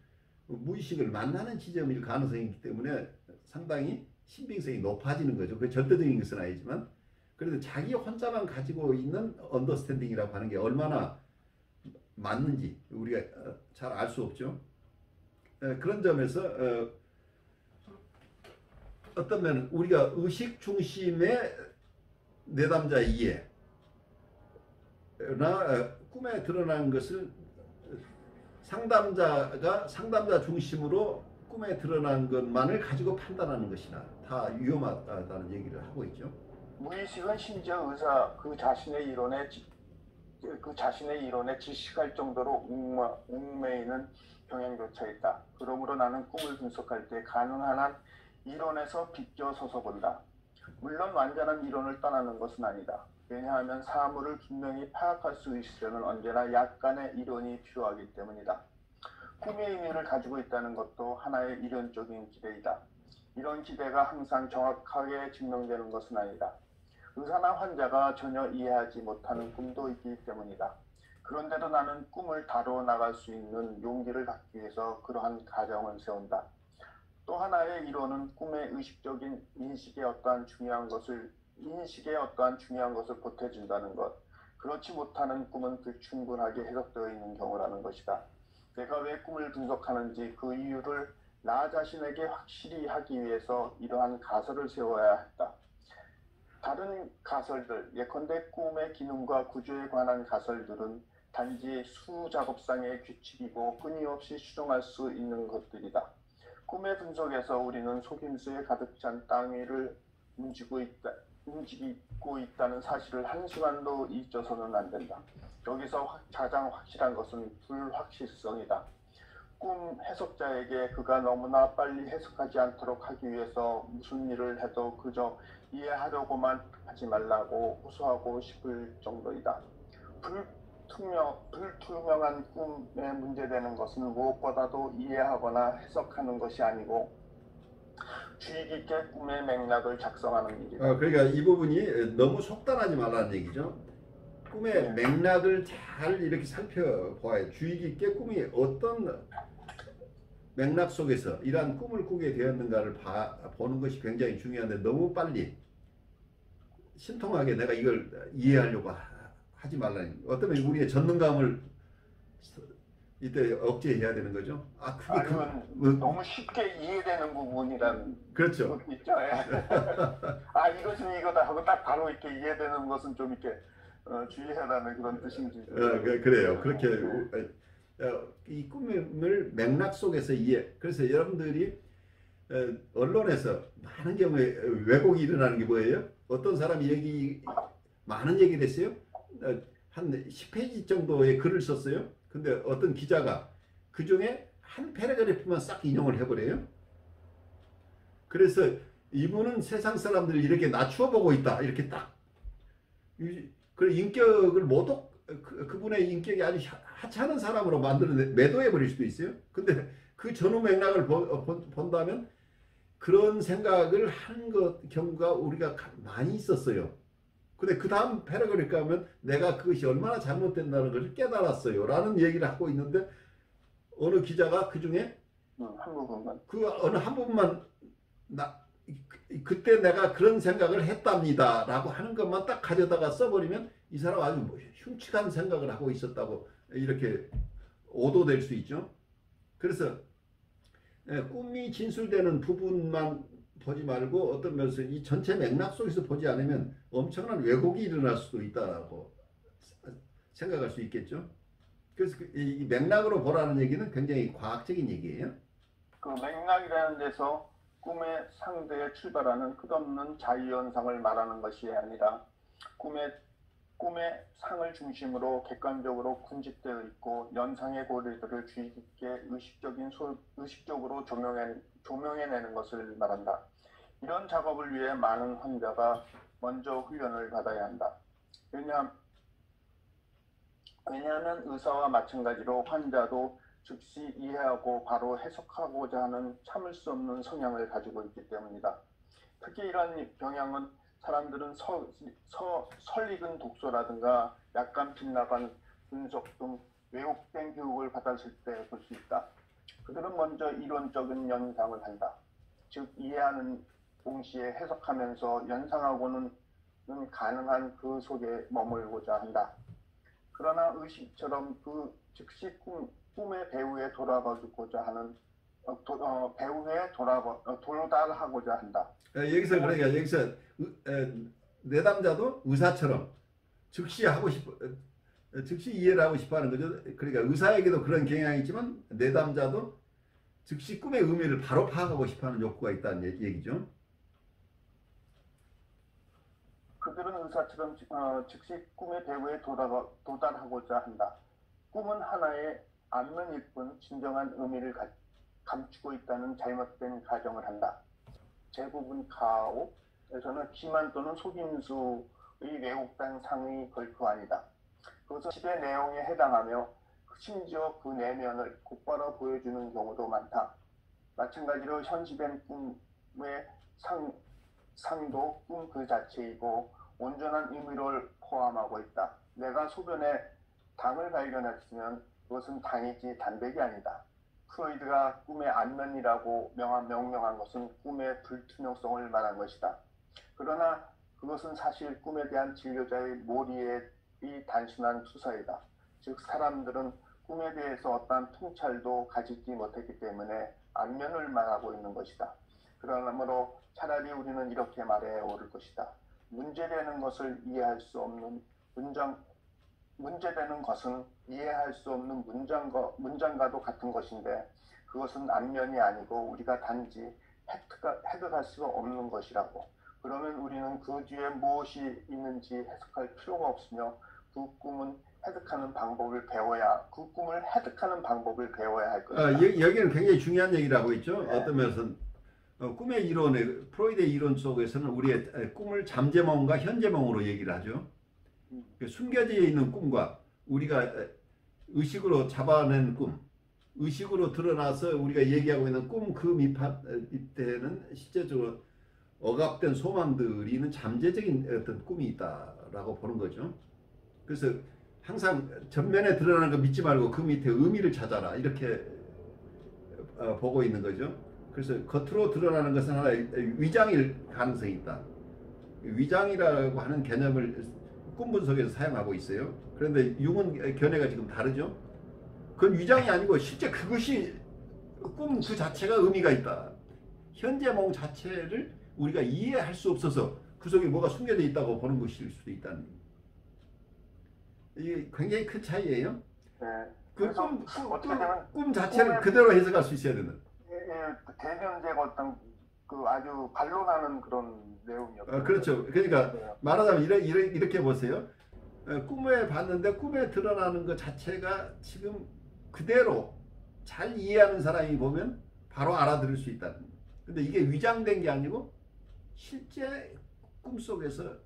[SPEAKER 2] 무의식을 만나는 지점일 가능성이 있기 때문에 상당히 신빙성이 높아지는 거죠. 그게 절대적인 것은 아니지만, 그래도 자기 혼자만 가지고 있는 언더스탠딩이라고 하는 게 얼마나 맞는지 우리가 잘 알 수 없죠. 그런 점에서 어떤 면은 우리가 의식 중심의 내담자 이해나 꿈에 드러난 것을 상담자 중심으로 꿈에 드러난 것만을 가지고 판단하는 것이나 다 위험하다는 얘기를 하고 있죠.
[SPEAKER 1] 무의식은 심지어 그 자신의 이론에 질식할 정도로 얽매이는 경향조차 있다. 그러므로 나는 꿈을 분석할 때 가능한 한 이론에서 비껴서서 본다. 물론 완전한 이론을 떠나는 것은 아니다. 왜냐하면 사물을 분명히 파악할 수 있으려면 언제나 약간의 이론이 필요하기 때문이다. 꿈의 의미를 가지고 있다는 것도 하나의 이론적인 기대이다. 이런 기대가 항상 정확하게 증명되는 것은 아니다. 의사나 환자가 전혀 이해하지 못하는 꿈도 있기 때문이다. 그런데도 나는 꿈을 다뤄 나갈 수 있는 용기를 갖기 위해서 그러한 가정을 세운다. 또 하나의 이론은 꿈의 의식적인 인식에 어떠한 중요한 것을 보태준다는 것. 그렇지 못하는 꿈은 불충분하게 해석되어 있는 경우라는 것이다. 내가 왜 꿈을 분석하는지 그 이유를 나 자신에게 확실히 하기 위해서 이러한 가설을 세워야 했다. 다른 가설들, 예컨대 꿈의 기능과 구조에 관한 가설들은 단지 수작업상의 규칙이고 끊임없이 수정할 수 있는 것들이다. 꿈의 분석에서 우리는 속임수에 가득 찬 땅 위를 움직이고 있다는 사실을 한순간도 잊어서는 안 된다. 여기서 가장 확실한 것은 불확실성이다. 꿈 해석자에게 그가 너무나 빨리 해석하지 않도록 하기 위해서 무슨 일을 해도 그저 이해하려고만 하지 말라고 호소하고 싶을 정도이다. 불투명한 꿈에 문제되는 것은 무엇보다도 이해하거나 해석하는 것이 아니고 주의 깊게 꿈의 맥락을 작성하는 일이다.
[SPEAKER 2] 그러니까 이 부분이 너무 속단하지 말라는 얘기죠. 꿈의 맥락을 잘 이렇게 살펴봐야 주의 깊게 꿈이 어떤 맥락 속에서 이러한 꿈을 꾸게 되었는가를 보는 것이 굉장히 중요한데 너무 빨리 신통하게 내가 이걸 이해하려고 하지 말라는, 어떤 우리의 전능감을 이때 억제해야 되는 거죠.
[SPEAKER 1] 아니면 너무 쉽게 이해되는 부분이란
[SPEAKER 2] 그렇죠.
[SPEAKER 1] 것도 있죠. 이것은 이거다 하고 딱 바로 이렇게 이해되는 것은 좀 이렇게 주의해라는 그런 뜻인지.
[SPEAKER 2] 그래요. 그렇게 이 꿈을 맥락 속에서 이해. 그래서 여러분들이 언론에서 많은 경우에 왜곡이 일어나는 게 뭐예요? 어떤 사람이 많은 얘기를 했어요. 한 10페이지 정도의 글을 썼어요. 근데 어떤 기자가 그 중에 한 패러그래프만 싹 인용을 해버려요. 그래서 이분은 세상 사람들을 이렇게 낮추어 보고 있다. 이렇게 딱. 그 인격을 그분의 인격이 아주 하찮은 사람으로 매도해 버릴 수도 있어요. 근데 그 전후 맥락을 본다면 그런 생각을 하는 경우가 우리가 많이 있었어요. 근데 그 다음 패러그래프 가면 내가 그것이 얼마나 잘못된다는 것을 깨달았어요 라는 얘기를 하고 있는데, 어느 기자가 그 중에
[SPEAKER 1] 한 부분만,
[SPEAKER 2] 어느 한 부분만 그때 내가 그런 생각을 했답니다 라고 하는 것만 딱 가져다가 써버리면 이 사람 아주 흉측한 생각을 하고 있었다고 이렇게 오도될 수 있죠. 그래서 꿈이 진술되는 부분만 보지 말고 어떤 면에서 이 전체 맥락 속에서 보지 않으면 엄청난 왜곡이 일어날 수도 있다고 생각할 수 있겠죠. 그래서 이 맥락으로 보라는 얘기는 굉장히 과학적인 얘기예요.
[SPEAKER 1] 그 맥락이라는 데서 꿈의 상대에 출발하는 끝없는 자유현상을 말하는 것이 아니라 꿈의 상을 중심으로 객관적으로 군집되어 있고 연상의 고리들을 주의 깊게 의식적으로 조명해내는 것을 말한다. 이런 작업을 위해 많은 환자가 먼저 훈련을 받아야 한다. 왜냐하면 의사와 마찬가지로 환자도 즉시 이해하고 바로 해석하고자 하는 참을 수 없는 성향을 가지고 있기 때문이다. 특히 이러한 경향은 사람들은 설익은 독서라든가 약간 빗나간 분석 등 왜곡된 교육을 받았을 때 볼 수 있다. 그들은 먼저 이론적인 연상을 한다. 즉 이해하는 동시에 해석하면서 연상하고는 가능한 그 속에 머물고자 한다. 그러나 의식처럼 그 즉시 꿈의 배후에 돌아가고자 하는 배후에 도달하고자 한다.
[SPEAKER 2] 여기서 그러니까 여기서 내담자도 의사처럼 즉시 하고 싶어 즉시 이해를 하고 싶어하는 거죠. 그러니까 의사에게도 그런 경향이 있지만 내담자도 즉시 꿈의 의미를 바로 파악하고 싶어하는 욕구가 있다는 얘기죠.
[SPEAKER 1] 그들은 의사처럼 즉시 꿈의 배후에 도달하고자 한다. 꿈은 하나의 안면일 뿐 진정한 의미를 감추고 있다는 잘못된 가정을 한다. 대부분 가오에서는 기만 또는 속임수의 왜곡된 상의 결코 아니다. 그것은 시의 내용에 해당하며 심지어 그 내면을 곧바로 보여주는 경우도 많다. 마찬가지로 현시된 꿈의 상도 꿈 그 자체이고 온전한 의미를 포함하고 있다. 내가 소변에 당을 발견했으면 그것은 당이지 단백이 아니다. 프로이드가 꿈의 안면이라고 명명한 것은 꿈의 불투명성을 말한 것이다. 그러나 그것은 사실 꿈에 대한 진료자의 모리의 단순한 투사이다. 즉 사람들은 꿈에 대해서 어떠한 통찰도 가지지 못했기 때문에 안면을 말하고 있는 것이다. 그러므로 차라리 우리는 이렇게 말해 오를 것이다. 문제되는 것은 이해할 수 없는 문장과도 같은 것인데 그것은 안면이 아니고 우리가 단지 해석할 수 없는 것이라고. 그러면 우리는 그 뒤에 무엇이 있는지 해석할 필요가 없으며 그 꿈을 해석하는 방법을 배워야 할 것이다.
[SPEAKER 2] 여기는 굉장히 중요한 얘기를 하고 있죠.
[SPEAKER 1] 네.
[SPEAKER 2] 어떤 면에서는 꿈의 이론에 프로이드의 이론 속에서는 우리의 꿈을 잠재몽과 현재몽으로 얘기를 하죠. 숨겨져 있는 꿈과 우리가 의식으로 잡아낸 꿈, 의식으로 드러나서 우리가 얘기하고 있는 꿈 그 밑에는 실제적으로 억압된 소망들이 있는 잠재적인 어떤 꿈이 있다라고 보는 거죠. 그래서 항상 전면에 드러나는 거 믿지 말고 그 밑에 의미를 찾아라 이렇게 보고 있는 거죠. 그래서 겉으로 드러나는 것은 하나의 위장일 가능성이 있다. 위장이라고 하는 개념을 꿈 분석에서 사용하고 있어요. 그런데 융은 견해가 지금 다르죠. 그건 위장이 아니고 실제 그것이 꿈 그 자체가 의미가 있다. 현재몽 자체를 우리가 이해할 수 없어서 그 속에 뭐가 숨겨져 있다고 보는 것일 수도 있다는 얘기입니다. 이게 굉장히 큰 차이예요.
[SPEAKER 1] 네.
[SPEAKER 2] 그
[SPEAKER 1] 어떻게 보면
[SPEAKER 2] 꿈 자체를 그대로 해석할 수 있어야 되는.
[SPEAKER 1] 대면제가 어떤 그 아주 반론하는 그런 내용이었어요.
[SPEAKER 2] 그렇죠. 그러니까 말하자면 이렇게 보세요. 꿈에 봤는데 꿈에 드러나는 것 자체가 지금 그대로 잘 이해하는 사람이 보면 바로 알아들을 수 있다는 거예요. 근데 이게 위장된 게 아니고 실제 꿈속에서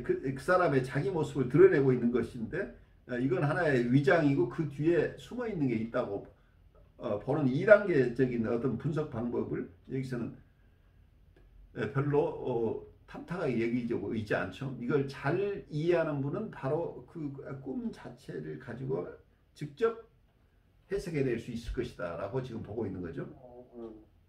[SPEAKER 2] 그 사람의 자기 모습을 드러내고 있는 것인데 이건 하나의 위장이고 그 뒤에 숨어 있는 게 있다고 보는 2단계적인 어떤 분석 방법을 여기서는 별로 탐탁하게 여기고 있지 않죠. 이걸 잘 이해하는 분은 바로 그 꿈 자체를 가지고 직접 해석해낼 수 있을 것이다 라고 지금 보고 있는 거죠.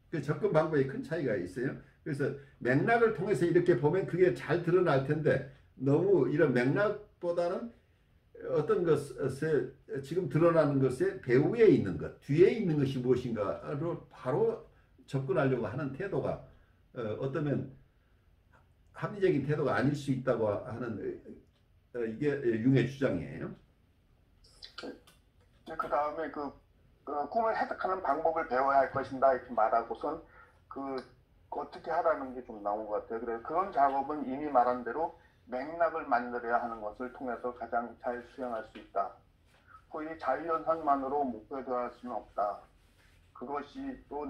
[SPEAKER 2] 그 접근 방법에 큰 차이가 있어요. 그래서 맥락을 통해서 이렇게 보면 그게 잘 드러날 텐데 너무 이런 맥락보다는 어떤 것에 지금 드러나는 것에 배후에 있는 것, 뒤에 있는 것이 무엇인가로 바로 접근하려고 하는 태도가 어쩌면 합리적인 태도가 아닐 수 있다고 하는 이게 융의 주장이에요.
[SPEAKER 1] 그 다음에 그 꿈을 해석하는 방법을 배워야 할 것인다 이렇게 말하고선 그 어떻게 하라는 게 좀 나온 것 같아요. 그래서 그런 작업은 이미 말한 대로 맥락을 만들어야 하는 것을 통해서 가장 잘 수행할 수 있다. 소위 자유현상만으로 목표화할 수는 없다. 그것이 또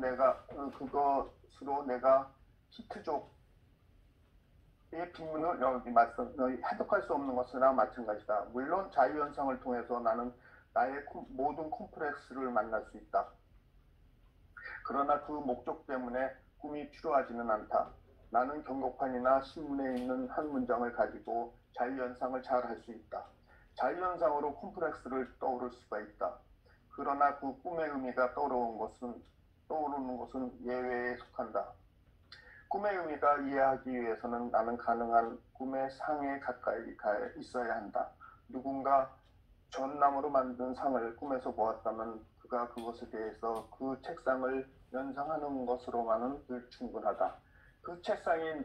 [SPEAKER 1] 그것으로 내가 히트족의 빈문을 해석할 수 없는 것이나 마찬가지다. 물론 자유현상을 통해서 나는 나의 모든 콤플렉스를 만날 수 있다. 그러나 그 목적 때문에 꿈이 필요하지는 않다. 나는 경고판이나 신문에 있는 한 문장을 가지고 자유현상을 잘 할 수 있다. 자유현상으로 콤플렉스를 떠오를 수가 있다. 그러나 그 꿈의 의미가 떠오르는 것은 예외에 속한다. 꿈의 의미가 이해하기 위해서는 나는 가능한 꿈의 상에 가까이 가 있어야 한다. 누군가 전나무로 만든 상을 꿈에서 보았다면 그가 그것에 대해서 그 책상을 연상하는 것으로만은 불충분하다. 그 책상이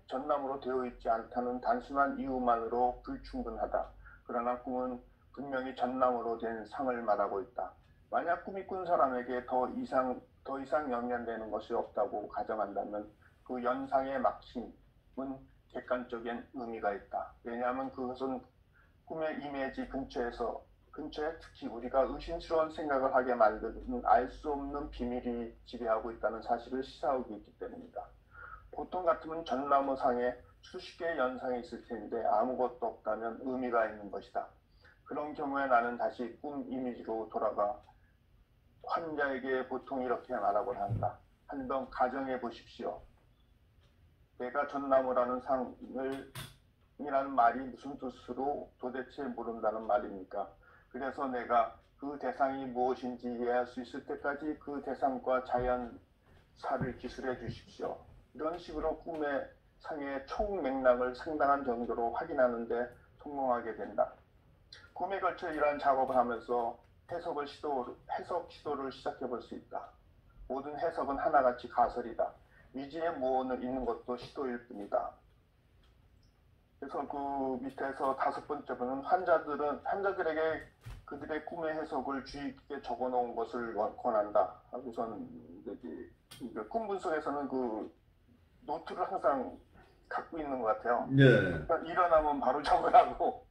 [SPEAKER 1] 전나무로 되어 있지 않다는 단순한 이유만으로 불충분하다. 그러나 꿈은 분명히 전나무로 된 상을 말하고 있다. 만약 꿈이 꾼 사람에게 더 이상 연관되는 것이 없다고 가정한다면 그 연상의 막심은 객관적인 의미가 있다. 왜냐하면 그것은 꿈의 이미지 근처에 특히 우리가 의심스러운 생각을 하게 만드는 알 수 없는 비밀이 지배하고 있다는 사실을 시사하고 있기 때문이다. 보통 같으면 전나무상에 수십 개의 연상이 있을 텐데 아무것도 없다면 의미가 있는 것이다. 그런 경우에 나는 다시 꿈 이미지로 돌아가 환자에게 보통 이렇게 말하곤 한다. 한번 가정해 보십시오. 내가 전나무라는 상이라는 말이 무슨 뜻으로 도대체 모른다는 말입니까? 그래서 내가 그 대상이 무엇인지 이해할 수 있을 때까지 그 대상과 자연사를 기술해 주십시오. 이런 식으로 꿈의 상의 총 맥락을 상당한 정도로 확인하는 데 성공하게 된다. 꿈에 걸쳐 이러한 작업을 하면서 해석 시도를 시작해 볼 수 있다. 모든 해석은 하나같이 가설이다. 위지의 무언을 잇는 것도 시도일 뿐이다. 그래서 그 밑에서 5번째 분은 환자들에게 그들의 꿈의 해석을 주의 깊게 적어 놓은 것을 권한다. 우선 꿈 분석에서는 그 노트를 항상 갖고 있는 것 같아요.
[SPEAKER 2] 예.
[SPEAKER 1] 그러니까 일어나면 바로 적으라고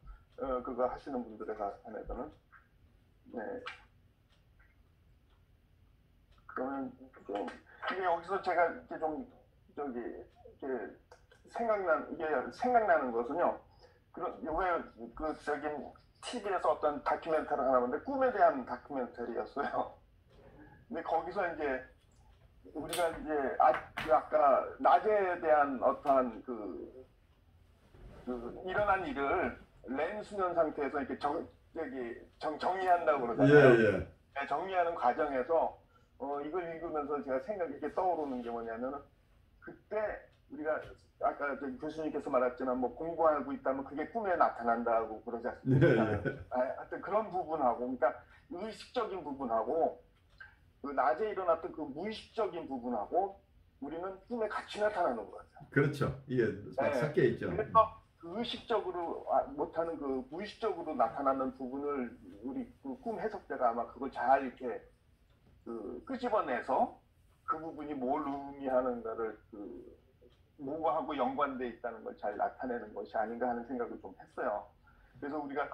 [SPEAKER 1] 그거 하시는 분들에 한해서는. 네. 그러면 좀 이게 여기서 제가 이렇게 좀 이렇게 생각나는 것은요. TV에서 어떤 다큐멘터리를 하나 봤는데 꿈에 대한 다큐멘터리였어요. 근데 거기서 이제 우리가 이제 아까 낮에 대한 어떠한 일어난 일을 렘 수면 상태에서 이렇게 정리한다고 그러잖아요.
[SPEAKER 2] 예, 예.
[SPEAKER 1] 정리하는 과정에서 이걸 읽으면서 제가 생각이 떠오르는 게 뭐냐면은 그때 우리가 아까 교수님께서 말했지만 뭐 공부하고 있다면 그게 꿈에 나타난다고 그러지 않습니까?
[SPEAKER 2] 예, 예.
[SPEAKER 1] 하여튼 그런 부분하고, 그러니까 의식적인 부분하고 그 낮에 일어났던 그 무의식적인 부분하고 우리는 꿈에 같이 나타나는 거죠.
[SPEAKER 2] 그렇죠. 이게 섞여 있죠.
[SPEAKER 1] 그래서 그 의식적으로 못하는 그 무의식적으로 나타나는 부분을 우리 그 꿈 해석자가 아마 그걸 잘 이렇게 끄집어내서 그 부분이 뭘 의미하는가를 뭐하고 연관돼 있다는 걸 잘 나타내는 것이 아닌가 하는 생각을 좀 했어요. 그래서 우리가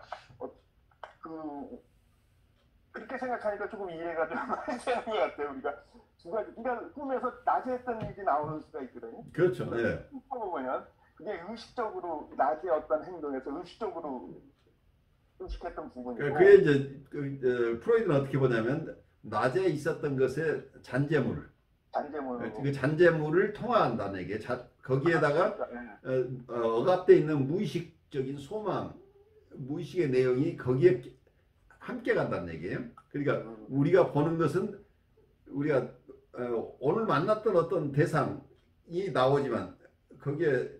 [SPEAKER 1] 그렇게 생각하니까 조금 이해가 좀 많이 되는 것 같아요. 우리가 두 가지, 그러니까 꿈에서 낮에 했던 일이 나오는 수가 있거든요.
[SPEAKER 2] 그렇죠. 예.
[SPEAKER 1] 보면 그게 의식적으로 낮에 어떤 행동에서 의식적으로 의식했던 부분이고.
[SPEAKER 2] 그게 이제 프로이드는 어떻게 보냐면 낮에 있었던 것의 잔재물. 그 잔재물을 통화한다는 얘기예요. 거기에다가 억압되어 있는 무의식적인 소망, 무의식의 내용이 거기에 함께 간다는 얘기예요. 그러니까 우리가 보는 것은 우리가 오늘 만났던 어떤 대상이 나오지만 거기에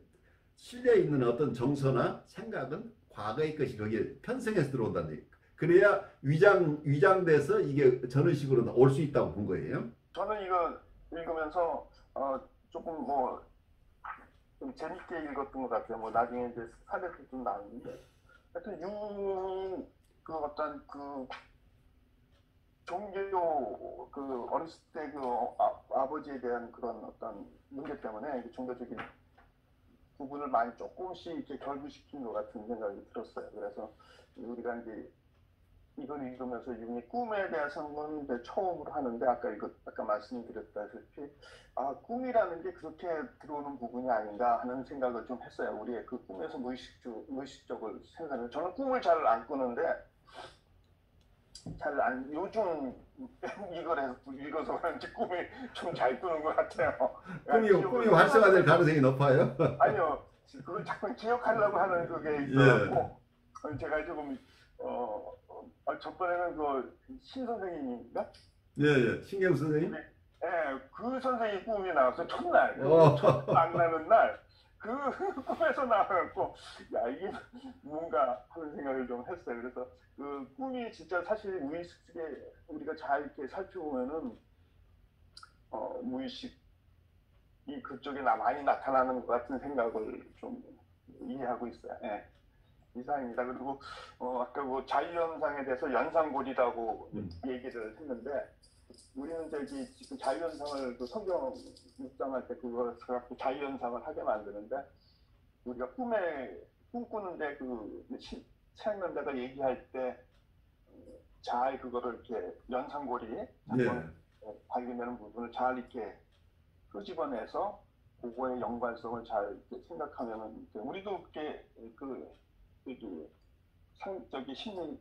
[SPEAKER 2] 실려 있는 어떤 정서나 생각은 과거의 것이 거기에 편성해서 들어온다는 얘기예요. 그래야 위장돼서 이게 전의식으로 올 수 있다고 본 거예요.
[SPEAKER 1] 저는 이거 읽으면서 조금 좀 재밌게 읽었던 것 같아요. 뭐 나중에 이제 사례도 좀 나왔는데, 하여튼 융이 어떤 종교 그 어렸을 때 그 아버지에 대한 그런 어떤 문제 때문에 그 종교적인 부분을 많이 조금씩 이렇게 결부시킨 것 같은 생각이 들었어요. 그래서 우리가 이제 이걸 읽으면서 융이 꿈에 대해서는 이제 처음으로 하는데 아까 말씀드렸다시피 꿈이라는 게 그렇게 들어오는 부분이 아닌가 하는 생각을 좀 했어요. 우리의 그 꿈에서 무의식적을 생각하는 저는 꿈을 잘 안 꾸는데 요즘 이걸 해서 읽어서 그런지 꿈이 좀 잘 꾸는 것 같아요.
[SPEAKER 2] 꿈이 활성화될 가능성이 높아요.
[SPEAKER 1] 아니요, 그걸 자꾸 기억하려고 하는 그게 있어갖고 제가 조금 저번에는 그 신 선생님인가?
[SPEAKER 2] 예, 신경 선생님.
[SPEAKER 1] 예, 그 선생님 꿈이 나와서 첫날, 안 나는 날, 그 꿈에서 나와갖고, 야, 이게 뭔가 하는 생각을 좀 했어요. 그래서 그 꿈이 진짜 사실 무의식에 우리가 잘 이렇게 살펴보면은, 무의식이 그쪽에 많이 나타나는 것 같은 생각을 좀 이해하고 있어요. 예. 이상입니다. 그리고 아까 그 자유현상에 대해서 연상고리라고 얘기를 했는데 우리는 지금 자유현상을 그 성경 묵상할 때 그걸 갖고 자유현상을 하게 만드는데 우리가 꿈꾸는데 그 책임자가 얘기할 때 잘 그거를 이렇게 연상고리 발견되는 부분을 잘 이렇게 끄집어내서 그거의 연관성을 잘 생각하면은 우리도 그렇게 심리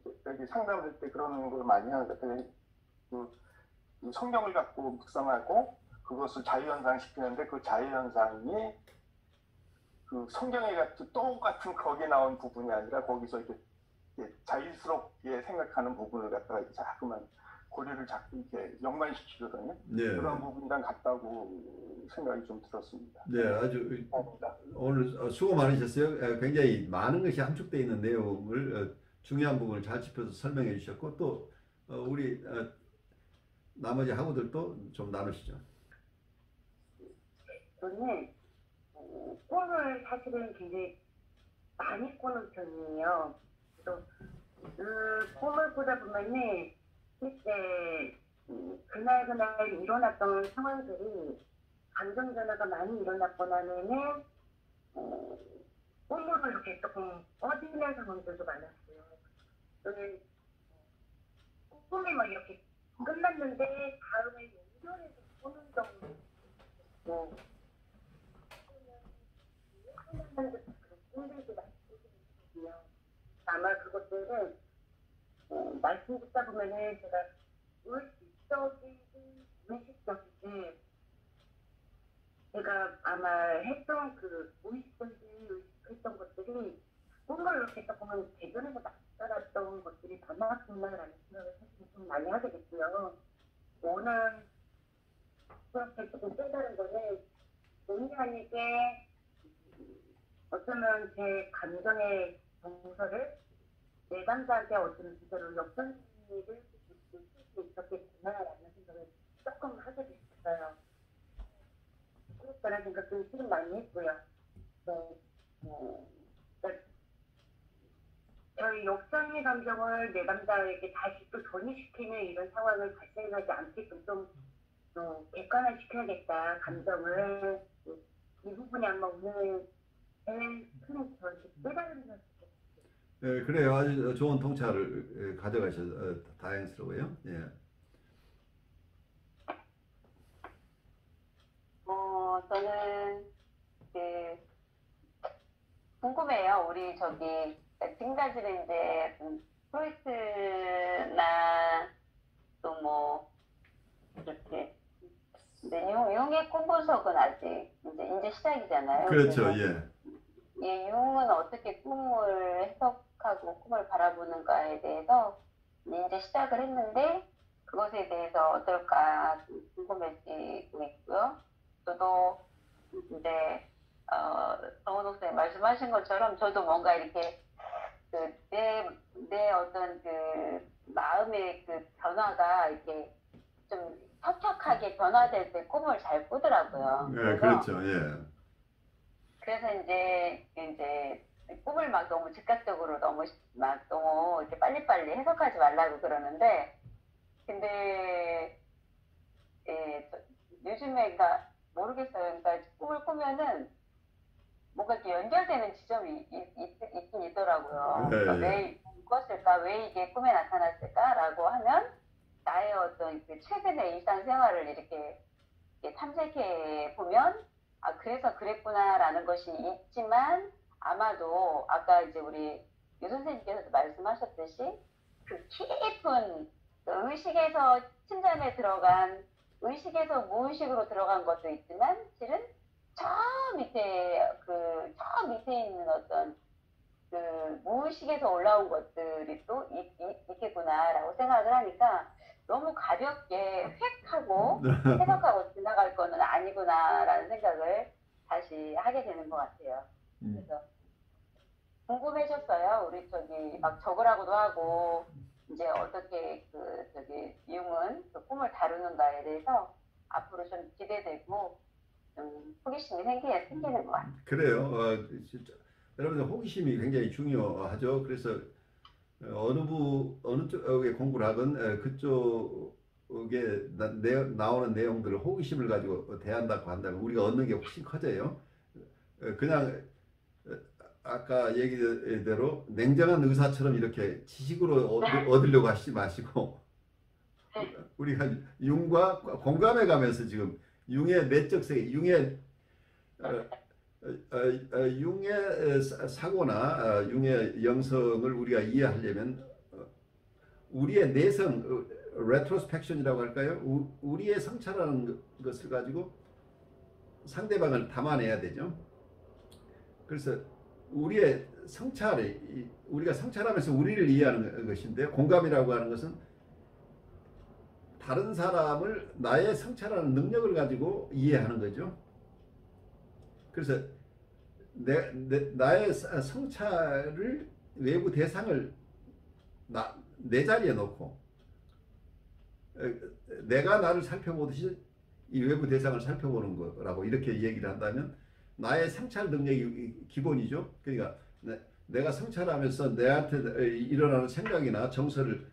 [SPEAKER 1] 상담할 때 그런 걸 많이 하는 것 같아요. 그 성경을 갖고 묵상하고 그것을 자유현상 시키는데 그 자유현상이 그 성경에 같은 똑같은 거기에 나온 부분이 아니라 거기서 이렇게 자유스럽게 생각하는 부분을 갖다가 자꾸만 고리를 자꾸 이렇게 연관시키거든요.
[SPEAKER 2] 네.
[SPEAKER 1] 그런 부분이랑 같다고 생각이 좀 들었습니다.
[SPEAKER 2] 네, 아주 오늘 수고 많으셨어요. 굉장히 많은 것이 함축되어 있는 내용을 중요한 부분을 잘 짚어서 설명해 주셨고 또 우리 나머지 학우들도 좀 나누시죠.
[SPEAKER 3] 저는 꿈을 사실은 굉장히 많이 꾸는 편이에요. 또 꿈을 꾸다 보면은 실제 그날 일어났던 상황들이 감정 변화가 많이 일어났고 나면은 꿈으로 이렇게 조금 꺼지는 상황들도 많았어요. 또는 꿈이 막 이렇게 끝났는데 다음에 연결해서 꾸는 경우도 있고 하나는 그런 꿈들도 많이 꾸거든요. 아마 그것들은 말씀 듣다 보면은 제가 의식적이지 무의식적이지 제가 아마 했던 그 무의식적이지 의식했던 것들이 꿈을 이렇게 조금은 대변해서 나타났던 것들이 더 나았구나라는 생각을 사실 좀 많이 하게 됐고요. 오늘 그렇게 조금 깨달은 거는 본의 아니게 어쩌면 제 감정의 정서를 내 남자한테 어떤 주제로 역전일을 쓸 수 있었겠구나라는 생각을 조금 하게 됐어요. 그런 생각도 지금 많이 했고요. 저희 역전의 감정을 내 남자에게 다시 또 전이시키는 이런 상황을 발생하지 않게끔 좀 객관화시켜야겠다, 감정을. 이 부분이 아마 오늘 제일 큰 저한테 깨달은 것
[SPEAKER 2] 예, 그래요. 아주 좋은 통찰을 가져가셔서 다행스러워요. 예.
[SPEAKER 4] 저는 궁금해요. 우리 지금까지는 이제 프로이트나 또 뭐 이렇게 융의 꿈 분석은 아직 이제 시작이잖아요.
[SPEAKER 2] 그렇죠. 예.
[SPEAKER 4] 예, 융은 어떻게 꿈을 해석하고 꿈을 바라보는가에 대해서 이제 시작을 했는데 그것에 대해서 어떨까 궁금해지고 있고요. 저도 이제 정원 목사님 말씀하신 것처럼 저도 뭔가 이렇게 내 어떤 그 마음의 그 변화가 이렇게 좀 척척하게 변화될 때 꿈을 잘 꾸더라고요.
[SPEAKER 2] 네, 그렇죠. 예.
[SPEAKER 4] 그래서 이제 꿈을 막 너무 즉각적으로 너무 이렇게 빨리빨리 해석하지 말라고 그러는데 근데 요즘에 그러니까 모르겠어요. 그러니까 꿈을 꾸면은 뭔가 이렇게 연결되는 지점이 있긴 있더라고요.
[SPEAKER 2] 네,
[SPEAKER 4] 그러니까
[SPEAKER 2] 예.
[SPEAKER 4] 왜 꿨을까? 왜 이게 꿈에 나타났을까라고 하면 나의 어떤 그 최근의 일상생활을 이렇게 탐색해 보면 아 그래서 그랬구나라는 것이 있지만 아마도 아까 이제 우리 유 선생님께서도 말씀하셨듯이 그 깊은 그 의식에서 침잠에 들어간 의식에서 무의식으로 들어간 것도 있지만 실은 저 밑에 있는 어떤 그 무의식에서 올라온 것들이 또 있겠구나라고 생각을 하니까 너무 가볍게 획 하고 해석하고 지나갈 거는 아니구나라는 생각을 다시 하게 되는 것 같아요. 그래서 궁금해졌어요. 우리 저기 막 적으라고도 하고 이제 어떻게 그 저기 융은 그 꿈을 다루는가에 대해서 앞으로 좀 기대되고 좀 호기심이 생기는 것 같아요.
[SPEAKER 2] 그래요. 진짜 여러분들 호기심이 굉장히 중요하죠. 그래서 어느 쪽에 공부를 하건 그쪽에 나오는 내용들을 호기심을 가지고 대한다고 한다면 우리가 얻는 게 훨씬 커져요. 그냥 아까 얘기대로 냉정한 의사처럼 이렇게 지식으로 얻으려고 하시지 마시고 우리가 융과 공감해 가면서 지금 융의 내적 세계, 융의 사고나 융의 영성을 우리가 이해하려면 우리의 내성, 레트로스펙션이라고 할까요? 우리의 성찰하는 것을 가지고 상대방을 담아내야 되죠. 그래서 우리의 성찰이 우리가 성찰하면서 우리를 이해하는 것인데 공감이라고 하는 것은 다른 사람을 나의 성찰하는 능력을 가지고 이해하는 거죠. 그래서 나의 성찰을 외부 대상을 내 자리에 놓고 내가 나를 살펴보듯이 이 외부 대상을 살펴보는 거라고 이렇게 얘기를 한다면 나의 성찰 능력이 기본이죠. 그러니까 내가 성찰하면서 내한테 일어나는 생각이나 정서를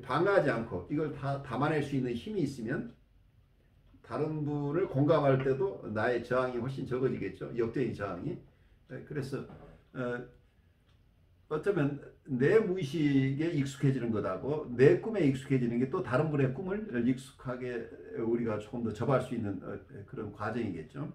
[SPEAKER 2] 방해하지 않고 이걸 다 담아낼 수 있는 힘이 있으면 다른 분을 공감할 때도 나의 저항이 훨씬 적어지겠죠. 역적인 저항이. 그래서 어쩌면 내 무의식에 익숙해지는 것하고 내 꿈에 익숙해지는 게 또 다른 분의 꿈을 익숙하게 우리가 조금 더 접할 수 있는 그런 과정이겠죠.